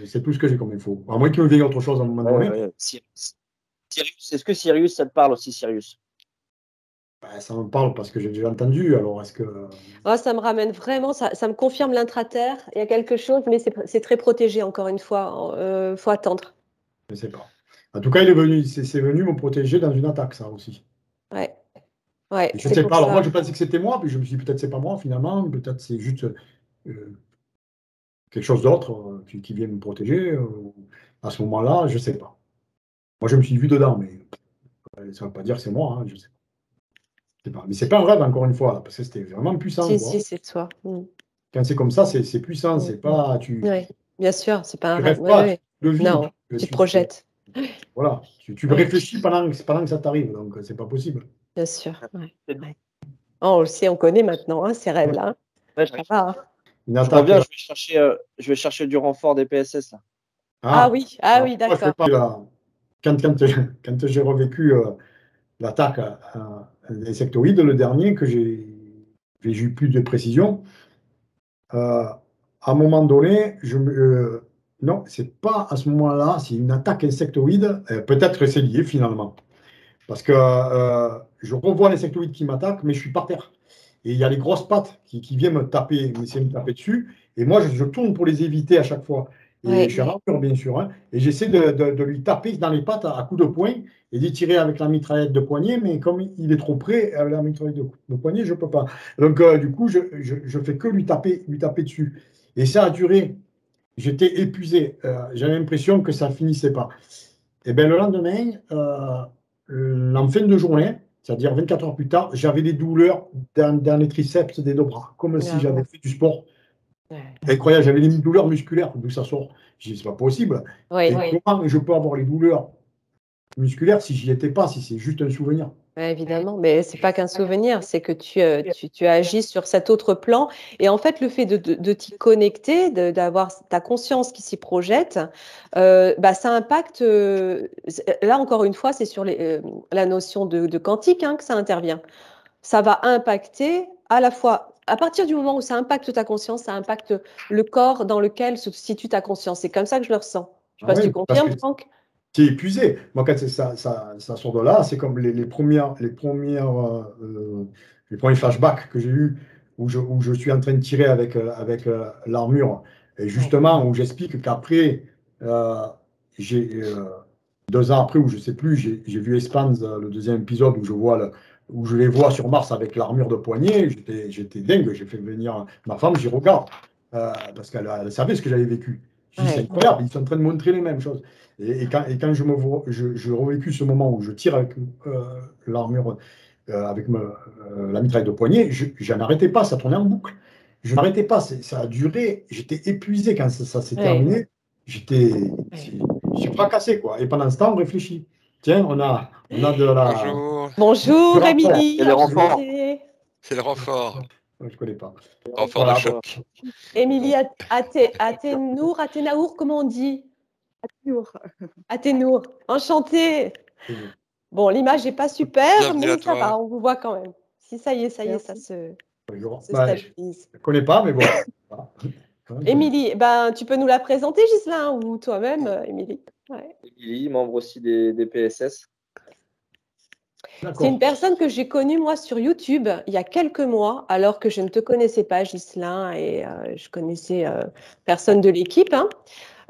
c'est tout ce que j'ai comme info. À moins qu'il me vienne autre chose à un moment donné. Sirius. Est-ce que Sirius, ça te parle aussi, Sirius? Ben, ça me parle parce que j'ai déjà entendu. Alors, est-ce que. Ça me ramène vraiment, ça me confirme l'intra-terre. Il y a quelque chose, mais c'est très protégé, encore une fois. Faut attendre. Je ne sais pas. En tout cas, il est venu, c'est venu me protéger dans une attaque, ça aussi. Ouais. Je ne sais pas. Alors, moi, je pensais que c'était moi, puis je me suis dit, peut-être c'est pas moi, finalement. Peut-être c'est juste quelque chose d'autre qui vient me protéger. À ce moment-là, je ne sais pas. Moi, je me suis vu dedans, mais ça ne veut pas dire que c'est moi. Hein, je sais pas. Mais ce n'est pas un rêve, encore une fois, parce que c'était vraiment puissant. Si, c'est toi. Quand c'est comme ça, c'est puissant. C'est pas. Oui, bien sûr, c'est pas un rêve. Non, tu te projettes. Voilà, tu réfléchis pendant que ça t'arrive, donc c'est pas possible. Bien sûr. Ouais. On le sait, on connaît maintenant ces rêves-là. Je reviens, je vais chercher du renfort des PSS. Là. Ah oui, d'accord. Quand j'ai revécu l'attaque insectoïde, le dernier, que j'ai eu plus de précision, à un moment donné, non, c'est pas à ce moment-là, c'est une attaque insectoïde, peut-être que c'est lié finalement. Parce que je revois l'insectoïde qui m'attaque, mais je suis par terre. Et il y a les grosses pattes qui viennent me taper, essayer de me taper dessus. Et moi, je tourne pour les éviter à chaque fois. Et je suis rancœur, bien sûr. Hein, et j'essaie de lui taper dans les pattes à coups de poing et d'y tirer avec la mitraillette de poignet. Mais comme il est trop près, avec la mitraillette de poignet, je ne peux pas. Donc, du coup, je fais que lui taper dessus. Et ça a duré. J'étais épuisé. J'avais l'impression que ça ne finissait pas. Et bien, le lendemain, en fin de journée, c'est-à-dire 24 heures plus tard, j'avais des douleurs dans les triceps des deux bras, comme si j'avais fait du sport. Incroyable, j'avais des douleurs musculaires, d'où ça sort. Je dis, c'est pas possible. Et comment je peux avoir les douleurs musculaires si j'y étais pas, si c'est juste un souvenir? Évidemment, mais c'est pas qu'un souvenir, c'est que tu agis sur cet autre plan. Et en fait, le fait de t'y connecter, d'avoir ta conscience qui s'y projette, ça impacte. Là, encore une fois, c'est sur la notion de quantique que ça intervient. Ça va impacter à la fois, à partir du moment où ça impacte ta conscience, ça impacte le corps dans lequel se situe ta conscience. C'est comme ça que je le ressens. Je ne sais pas si tu confirmes, Franck. Tu es épuisé. Moi, quand ça sort de là, c'est comme les premiers flashbacks que j'ai eus où je suis en train de tirer avec l'armure. Et justement, où j'explique qu'après, 2 ans après, ou je ne sais plus, j'ai vu Expans, le deuxième épisode, où je les vois sur Mars avec l'armure de poignet. J'étais dingue. J'ai fait venir ma femme, j'y regarde, parce qu'elle savait ce que j'avais vécu. Je dis, c'est incroyable, ils sont en train de montrer les mêmes choses. Et quand je revécu ce moment où je tire avec l'armure, avec la mitraille de poignet, je n'arrêtais pas, ça tournait en boucle. Je n'arrêtais pas, ça a duré, j'étais épuisé quand ça s'est terminé. J'ai fracassé, quoi. Et pendant ce temps, on réfléchit. Tiens, on a de la... Bonjour, Émilie. C'est le renfort. C'est le renfort. Je ne connais pas. Renfort de choc. Émilie Athénaour, comment on dit? Athénour. Enchantée. Bon, l'image n'est pas super, mais ça va, on vous voit quand même. Si ça y est, ça se stabilise. Je ne connais pas, mais bon. Émilie, tu peux nous la présenter, Ghislain, ou toi-même, Émilie? Émilie, membre aussi des PSS. C'est une personne que j'ai connue, moi, sur YouTube, il y a quelques mois, alors que je ne te connaissais pas, Ghislain, et je connaissais personne de l'équipe.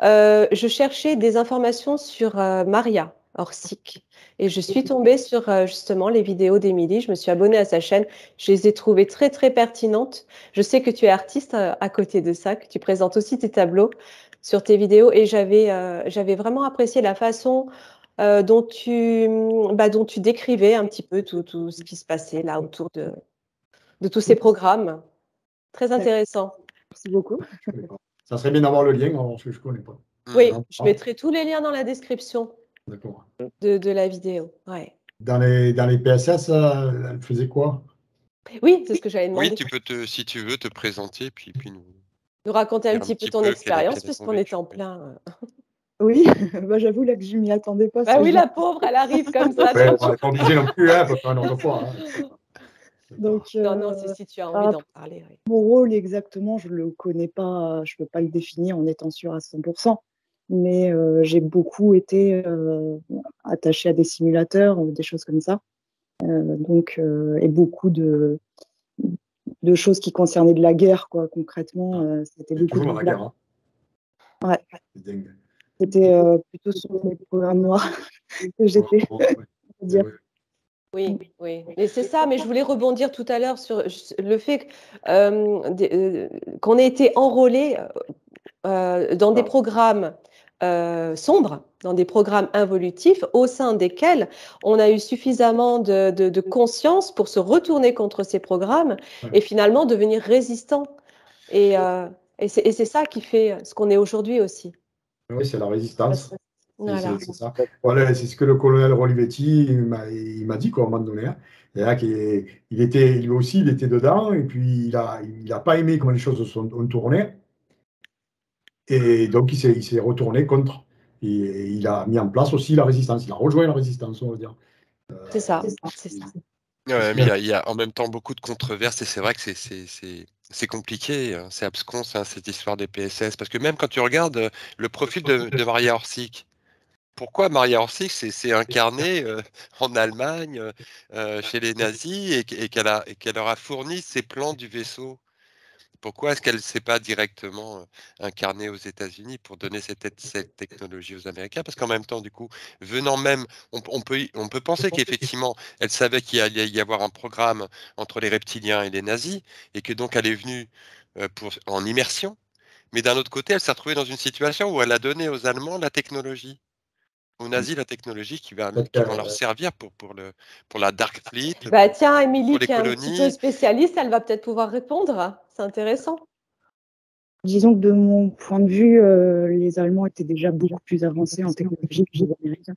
Je cherchais des informations sur Maria Orsic, et je suis tombée sur justement les vidéos d'Émilie. Je me suis abonnée à sa chaîne. Je les ai trouvées très, très pertinentes. Je sais que tu es artiste à côté de ça, que tu présentes aussi tes tableaux sur tes vidéos, et j'avais vraiment apprécié la façon dont tu décrivais un petit peu tout ce qui se passait là autour de tous ces programmes. Très intéressant. Merci beaucoup. Ça serait bien d'avoir le lien, parce que je ne connais pas. Oui, je mettrai tous les liens dans la description de la vidéo. Ouais. Dans les PSS, elle faisait quoi? Oui, c'est ce que j'avais demandé. Oui, tu peux si tu veux, te présenter, puis nous raconter un petit peu ton expérience, puisqu'on était en plein. Oui, j'avoue là que je m'y attendais pas. Oui, la pauvre, elle arrive comme ça. On n'est pas obligé non plus, parce qu'on en fois. Donc, non, c'est si tu as envie d'en parler. Oui. Mon rôle exactement, je ne le connais pas, je ne peux pas le définir en étant sûre à 100%, mais j'ai beaucoup été attachée à des simulateurs, des choses comme ça. Et beaucoup de choses qui concernaient de la guerre, quoi, concrètement. C'était beaucoup toujours la guerre. Hein. Ouais. C'était plutôt sur les programmes noirs que j'étais. Dire. Oui. Mais c'est ça, mais je voulais rebondir tout à l'heure sur le fait qu'on ait été enrôlés dans des programmes sombres, dans des programmes involutifs, au sein desquels on a eu suffisamment de conscience pour se retourner contre ces programmes et finalement devenir résistant. Et c'est ça qui fait ce qu'on est aujourd'hui aussi. Oui, c'est la résistance. Voilà. C'est ça. Voilà, c'est ce que le colonel Rolivetti il m'a dit, quoi, à un moment donné. Hein. Et là, lui aussi, il était dedans, et puis il a pas aimé comment les choses ont tourné. Et donc, il s'est retourné contre. Et il a mis en place aussi la résistance. Il a rejoint la résistance, on va dire. C'est ça. Ouais, mais il y a en même temps beaucoup de controverses, et c'est vrai que c'est compliqué, c'est abscon, cette histoire des PSS. Parce que même quand tu regardes le profil de Maria Orsic, pourquoi Maria Orsic s'est incarnée en Allemagne, chez les nazis, et qu'elle leur a fourni ses plans du vaisseau? Pourquoi est-ce qu'elle ne s'est pas directement incarnée aux États-Unis pour donner cette technologie aux Américains? Parce qu'en même temps, du coup, venant même, on peut penser qu'effectivement, elle savait qu'il allait y avoir un programme entre les reptiliens et les nazis, et que donc elle est venue en immersion. Mais d'un autre côté, elle s'est retrouvée dans une situation où elle a donné aux Allemands la technologie. aux nazis la technologie qui va leur servir pour la Dark Fleet. Tiens, Émilie, qui est un petit peu spécialiste, elle va peut-être pouvoir répondre. C'est intéressant. Disons que de mon point de vue, les Allemands étaient déjà beaucoup plus avancés en technologie que les Américains.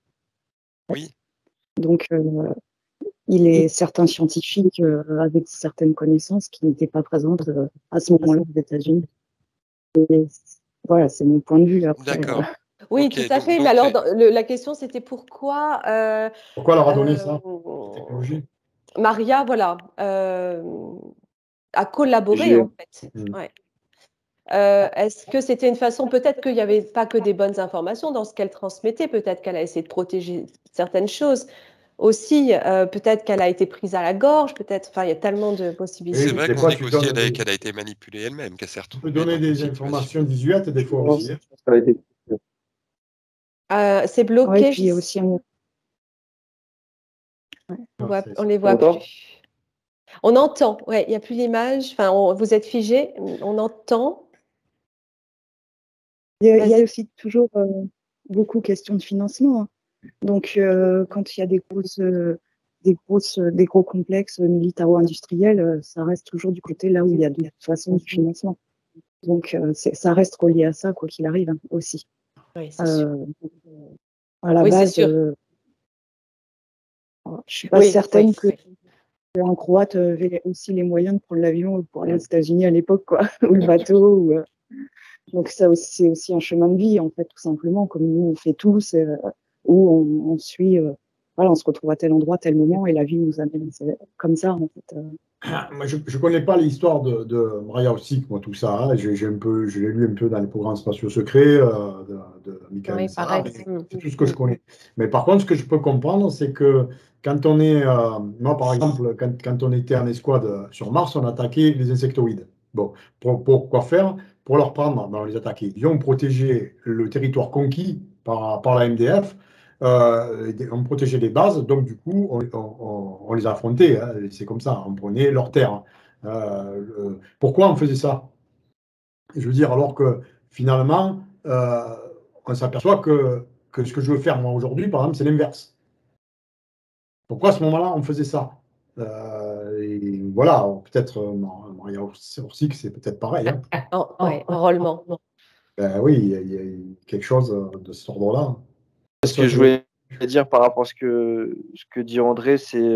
Oui. Donc, certains scientifiques avaient certaines connaissances qui n'étaient pas présentes à ce moment-là aux États-Unis. Voilà, c'est mon point de vue. D'accord. Oui, tout à fait. Mais alors, la question, c'était pourquoi... pourquoi leur a donné ça, la technologie? Maria, voilà, a collaboré, en fait. Ouais. Est-ce que c'était une façon, peut-être qu'il n'y avait pas que des bonnes informations dans ce qu'elle transmettait, peut-être qu'elle a essayé de protéger certaines choses aussi, peut-être qu'elle a été prise à la gorge, peut-être, enfin, il y a tellement de possibilités. C'est vrai qu'on dit aussi qu'elle a été manipulée elle-même, qu'elle s'est retrouvée. Tu peux donner des informations visuelles des fois aussi. C'est bloqué. Oui, puis il y a aussi un... On les voit plus. On entend, ouais, il n'y a plus l'image, enfin, vous êtes figé, on entend. Il y a aussi toujours beaucoup question de financement. Hein. Donc, quand il y a des gros complexes militaro-industriels, ça reste toujours du côté là où il y a de toute façon du financement. Donc, ça reste relié à ça, quoi qu'il arrive, hein, aussi. Oui, c'est sûr. À la base, je ne suis pas certaine que en Croate avait aussi les moyens de prendre l'avion pour aller aux États-Unis à l'époque, quoi, ou le bateau. Donc, c'est aussi un chemin de vie, en fait, tout simplement, comme nous, on fait tous, où on suit, on se retrouve à tel endroit, tel moment, et la vie nous amène comme ça, en fait. Moi, je ne connais pas l'histoire de Maria Ossic, moi, tout ça. Hein. Je l'ai lu un peu dans les programmes spatiaux secrets de Michael Sarah, c'est tout ce que je connais. Mais par contre, ce que je peux comprendre, c'est que quand on est, moi, par exemple, quand on était en escouade sur Mars, on attaquait les insectoïdes. Bon, pour quoi faire? Pour leur prendre, on les attaquait. Disons, on protégeait le territoire conquis par la MDF. On protégeait les bases, donc du coup, on les affrontait. Hein, c'est comme ça, on prenait leur terre. Pourquoi on faisait ça? Je veux dire, alors que finalement, on s'aperçoit que ce que je veux faire moi aujourd'hui, par exemple, c'est l'inverse. Pourquoi à ce moment-là, on faisait ça? Et voilà, peut-être Maria Ossic, c'est peut-être pareil. Hein. Oui, enrôlement. Ben oui, il y a quelque chose de cet ordre-là. Ce que je voulais dire par rapport à ce que dit André, c'est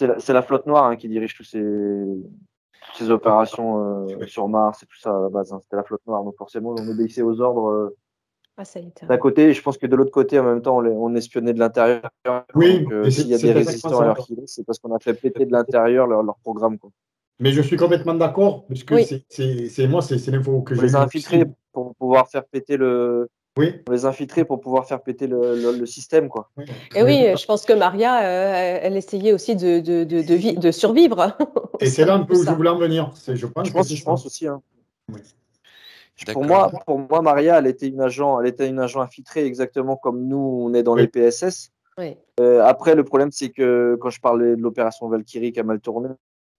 la flotte noire hein, qui dirige toutes ces opérations sur Mars et tout ça à la base. Hein. C'était la flotte noire, donc forcément on obéissait aux ordres d'un côté. Et je pense que de l'autre côté, en même temps, on espionnait de l'intérieur. Oui, donc s'il y a des résistants à leur filet, c'est parce qu'on a fait péter de l'intérieur leur programme. Quoi. Mais je suis complètement d'accord, puisque c'est l'info que j'ai. On les a infiltrés pour pouvoir faire péter Oui. On les infiltrer pour pouvoir faire péter le système, quoi. Et oui, je pense que Maria, elle essayait aussi de survivre. Et c'est là un peu où je voulais en venir. Je pense aussi. Hein. Oui. Pour moi, Maria, elle était une agent infiltrée exactement comme nous, on est dans les PSS. Oui. Après, le problème, c'est que quand je parlais de l'opération Valkyrie qui a mal tourné,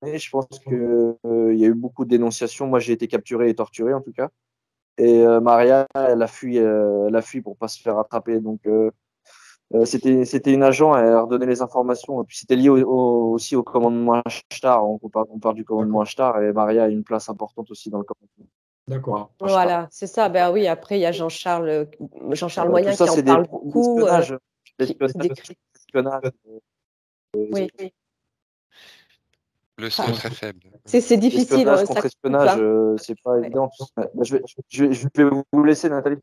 je pense qu'il y a eu beaucoup de dénonciations. Moi, j'ai été capturé et torturé, en tout cas. Et Maria, elle a fui pour pas se faire attraper. Donc, c'était une agent, elle leur donnait les informations. Et puis, c'était lié aussi au commandement Ashtar. On parle du commandement Ashtar et Maria a une place importante aussi dans le commandement. D'accord. Voilà, c'est ça. Ben oui, après, il y a Jean-Charles Moyen qui en parle beaucoup. L'espionnage. Oui. Le son est très faible. C'est difficile. Contre espionnage, c'est pas évident. Je vais vous laisser, Nathalie.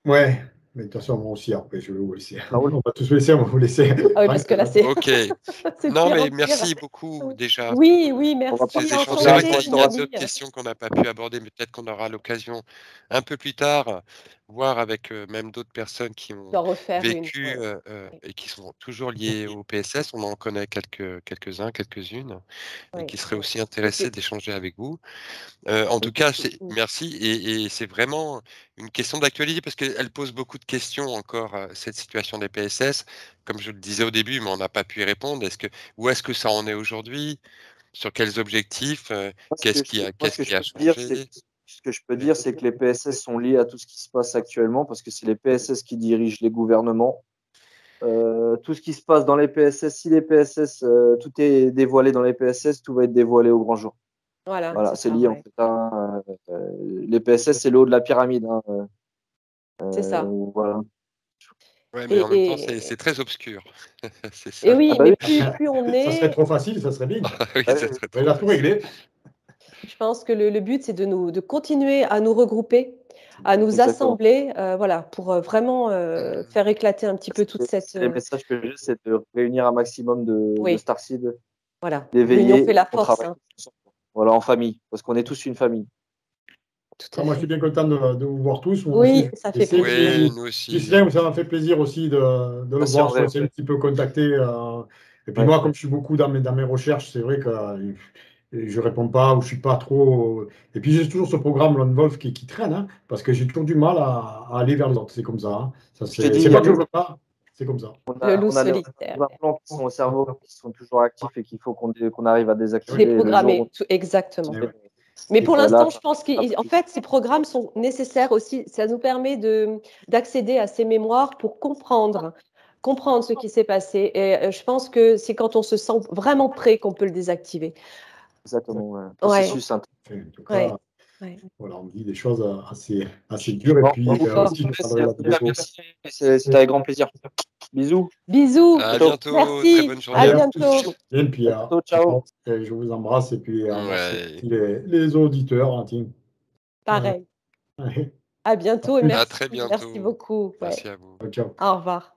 Ouais, mais attention, moi aussi, après, je vais vous laisser. On va tous vous laisser, on va vous laisser. Ah oui, parce que là, c'est. Ok. Non, mais merci beaucoup déjà. Oui, merci. C'est vrai qu'il y a d'autres questions qu'on n'a pas pu aborder, mais peut-être qu'on aura l'occasion un peu plus tard, voir avec même d'autres personnes qui ont vécu et qui sont toujours liées au PSS. On en connaît quelques-uns, quelques-unes, et qui seraient aussi intéressés d'échanger avec vous. En tout cas, merci. Et c'est vraiment une question d'actualité parce qu'elle pose beaucoup de questions encore, cette situation des PSS. Comme je le disais au début, mais on n'a pas pu y répondre. Où est-ce que ça en est aujourd'hui? Sur quels objectifs? Qu'est-ce qui a changé? ce que je peux dire, c'est que les PSS sont liés à tout ce qui se passe actuellement parce que c'est les PSS qui dirigent les gouvernements. Tout ce qui se passe dans les PSS, si les PSS, tout est dévoilé dans les PSS, tout va être dévoilé au grand jour. Voilà, c'est lié en fait. Les PSS, c'est le haut de la pyramide. C'est ça. Voilà. Ouais, mais en même temps, c'est très obscur. C'est ça. Et oui, mais plus on est. Ça serait trop facile, ça serait bien. Oui, ça serait il a tout réglé. Je pense que le but, c'est de continuer à nous regrouper, à nous assembler, voilà, pour vraiment faire éclater un petit peu toute cette. Les messages que j'ai, c'est de réunir un maximum de Starseed. Voilà. D'éveiller. L'union fait la force. Voilà, en famille, parce qu'on est tous une famille. Moi, je suis bien content de vous voir tous. Moi oui, aussi, ça fait plaisir. Oui, nous aussi. Ghislain, ça m'a fait plaisir aussi de le voir. Je suis un petit peu contacté. Et puis moi, comme je suis beaucoup dans mes recherches, c'est vrai que je ne réponds pas ou je ne suis pas trop. Et puis j'ai toujours ce programme Lone Wolf qui traîne, hein, parce que j'ai toujours du mal à aller vers les autres. C'est comme ça. Hein. C'est pas que je ne veux pas, c'est comme ça. On a les implants qui sont au cerveau, qui sont toujours actifs et qu'il faut qu'on arrive à désactiver. Déprogrammer, exactement. Mais pour l'instant, je pense qu'en fait, ces programmes sont nécessaires aussi. Ça nous permet d'accéder à ces mémoires pour comprendre ce qui s'est passé. Et je pense que c'est quand on se sent vraiment prêt qu'on peut le désactiver. Exactement. Processus en tout cas, voilà, on dit des choses assez dures. Et puis, c'était avec grand plaisir. Bisous. Bisous. À bientôt. Merci. Très bonne journée. À bientôt. Et puis, ciao. Je vous embrasse et puis les auditeurs. Hein, pareil. À bientôt et merci. À très bientôt. Merci beaucoup. Merci à vous. Ciao. Au revoir.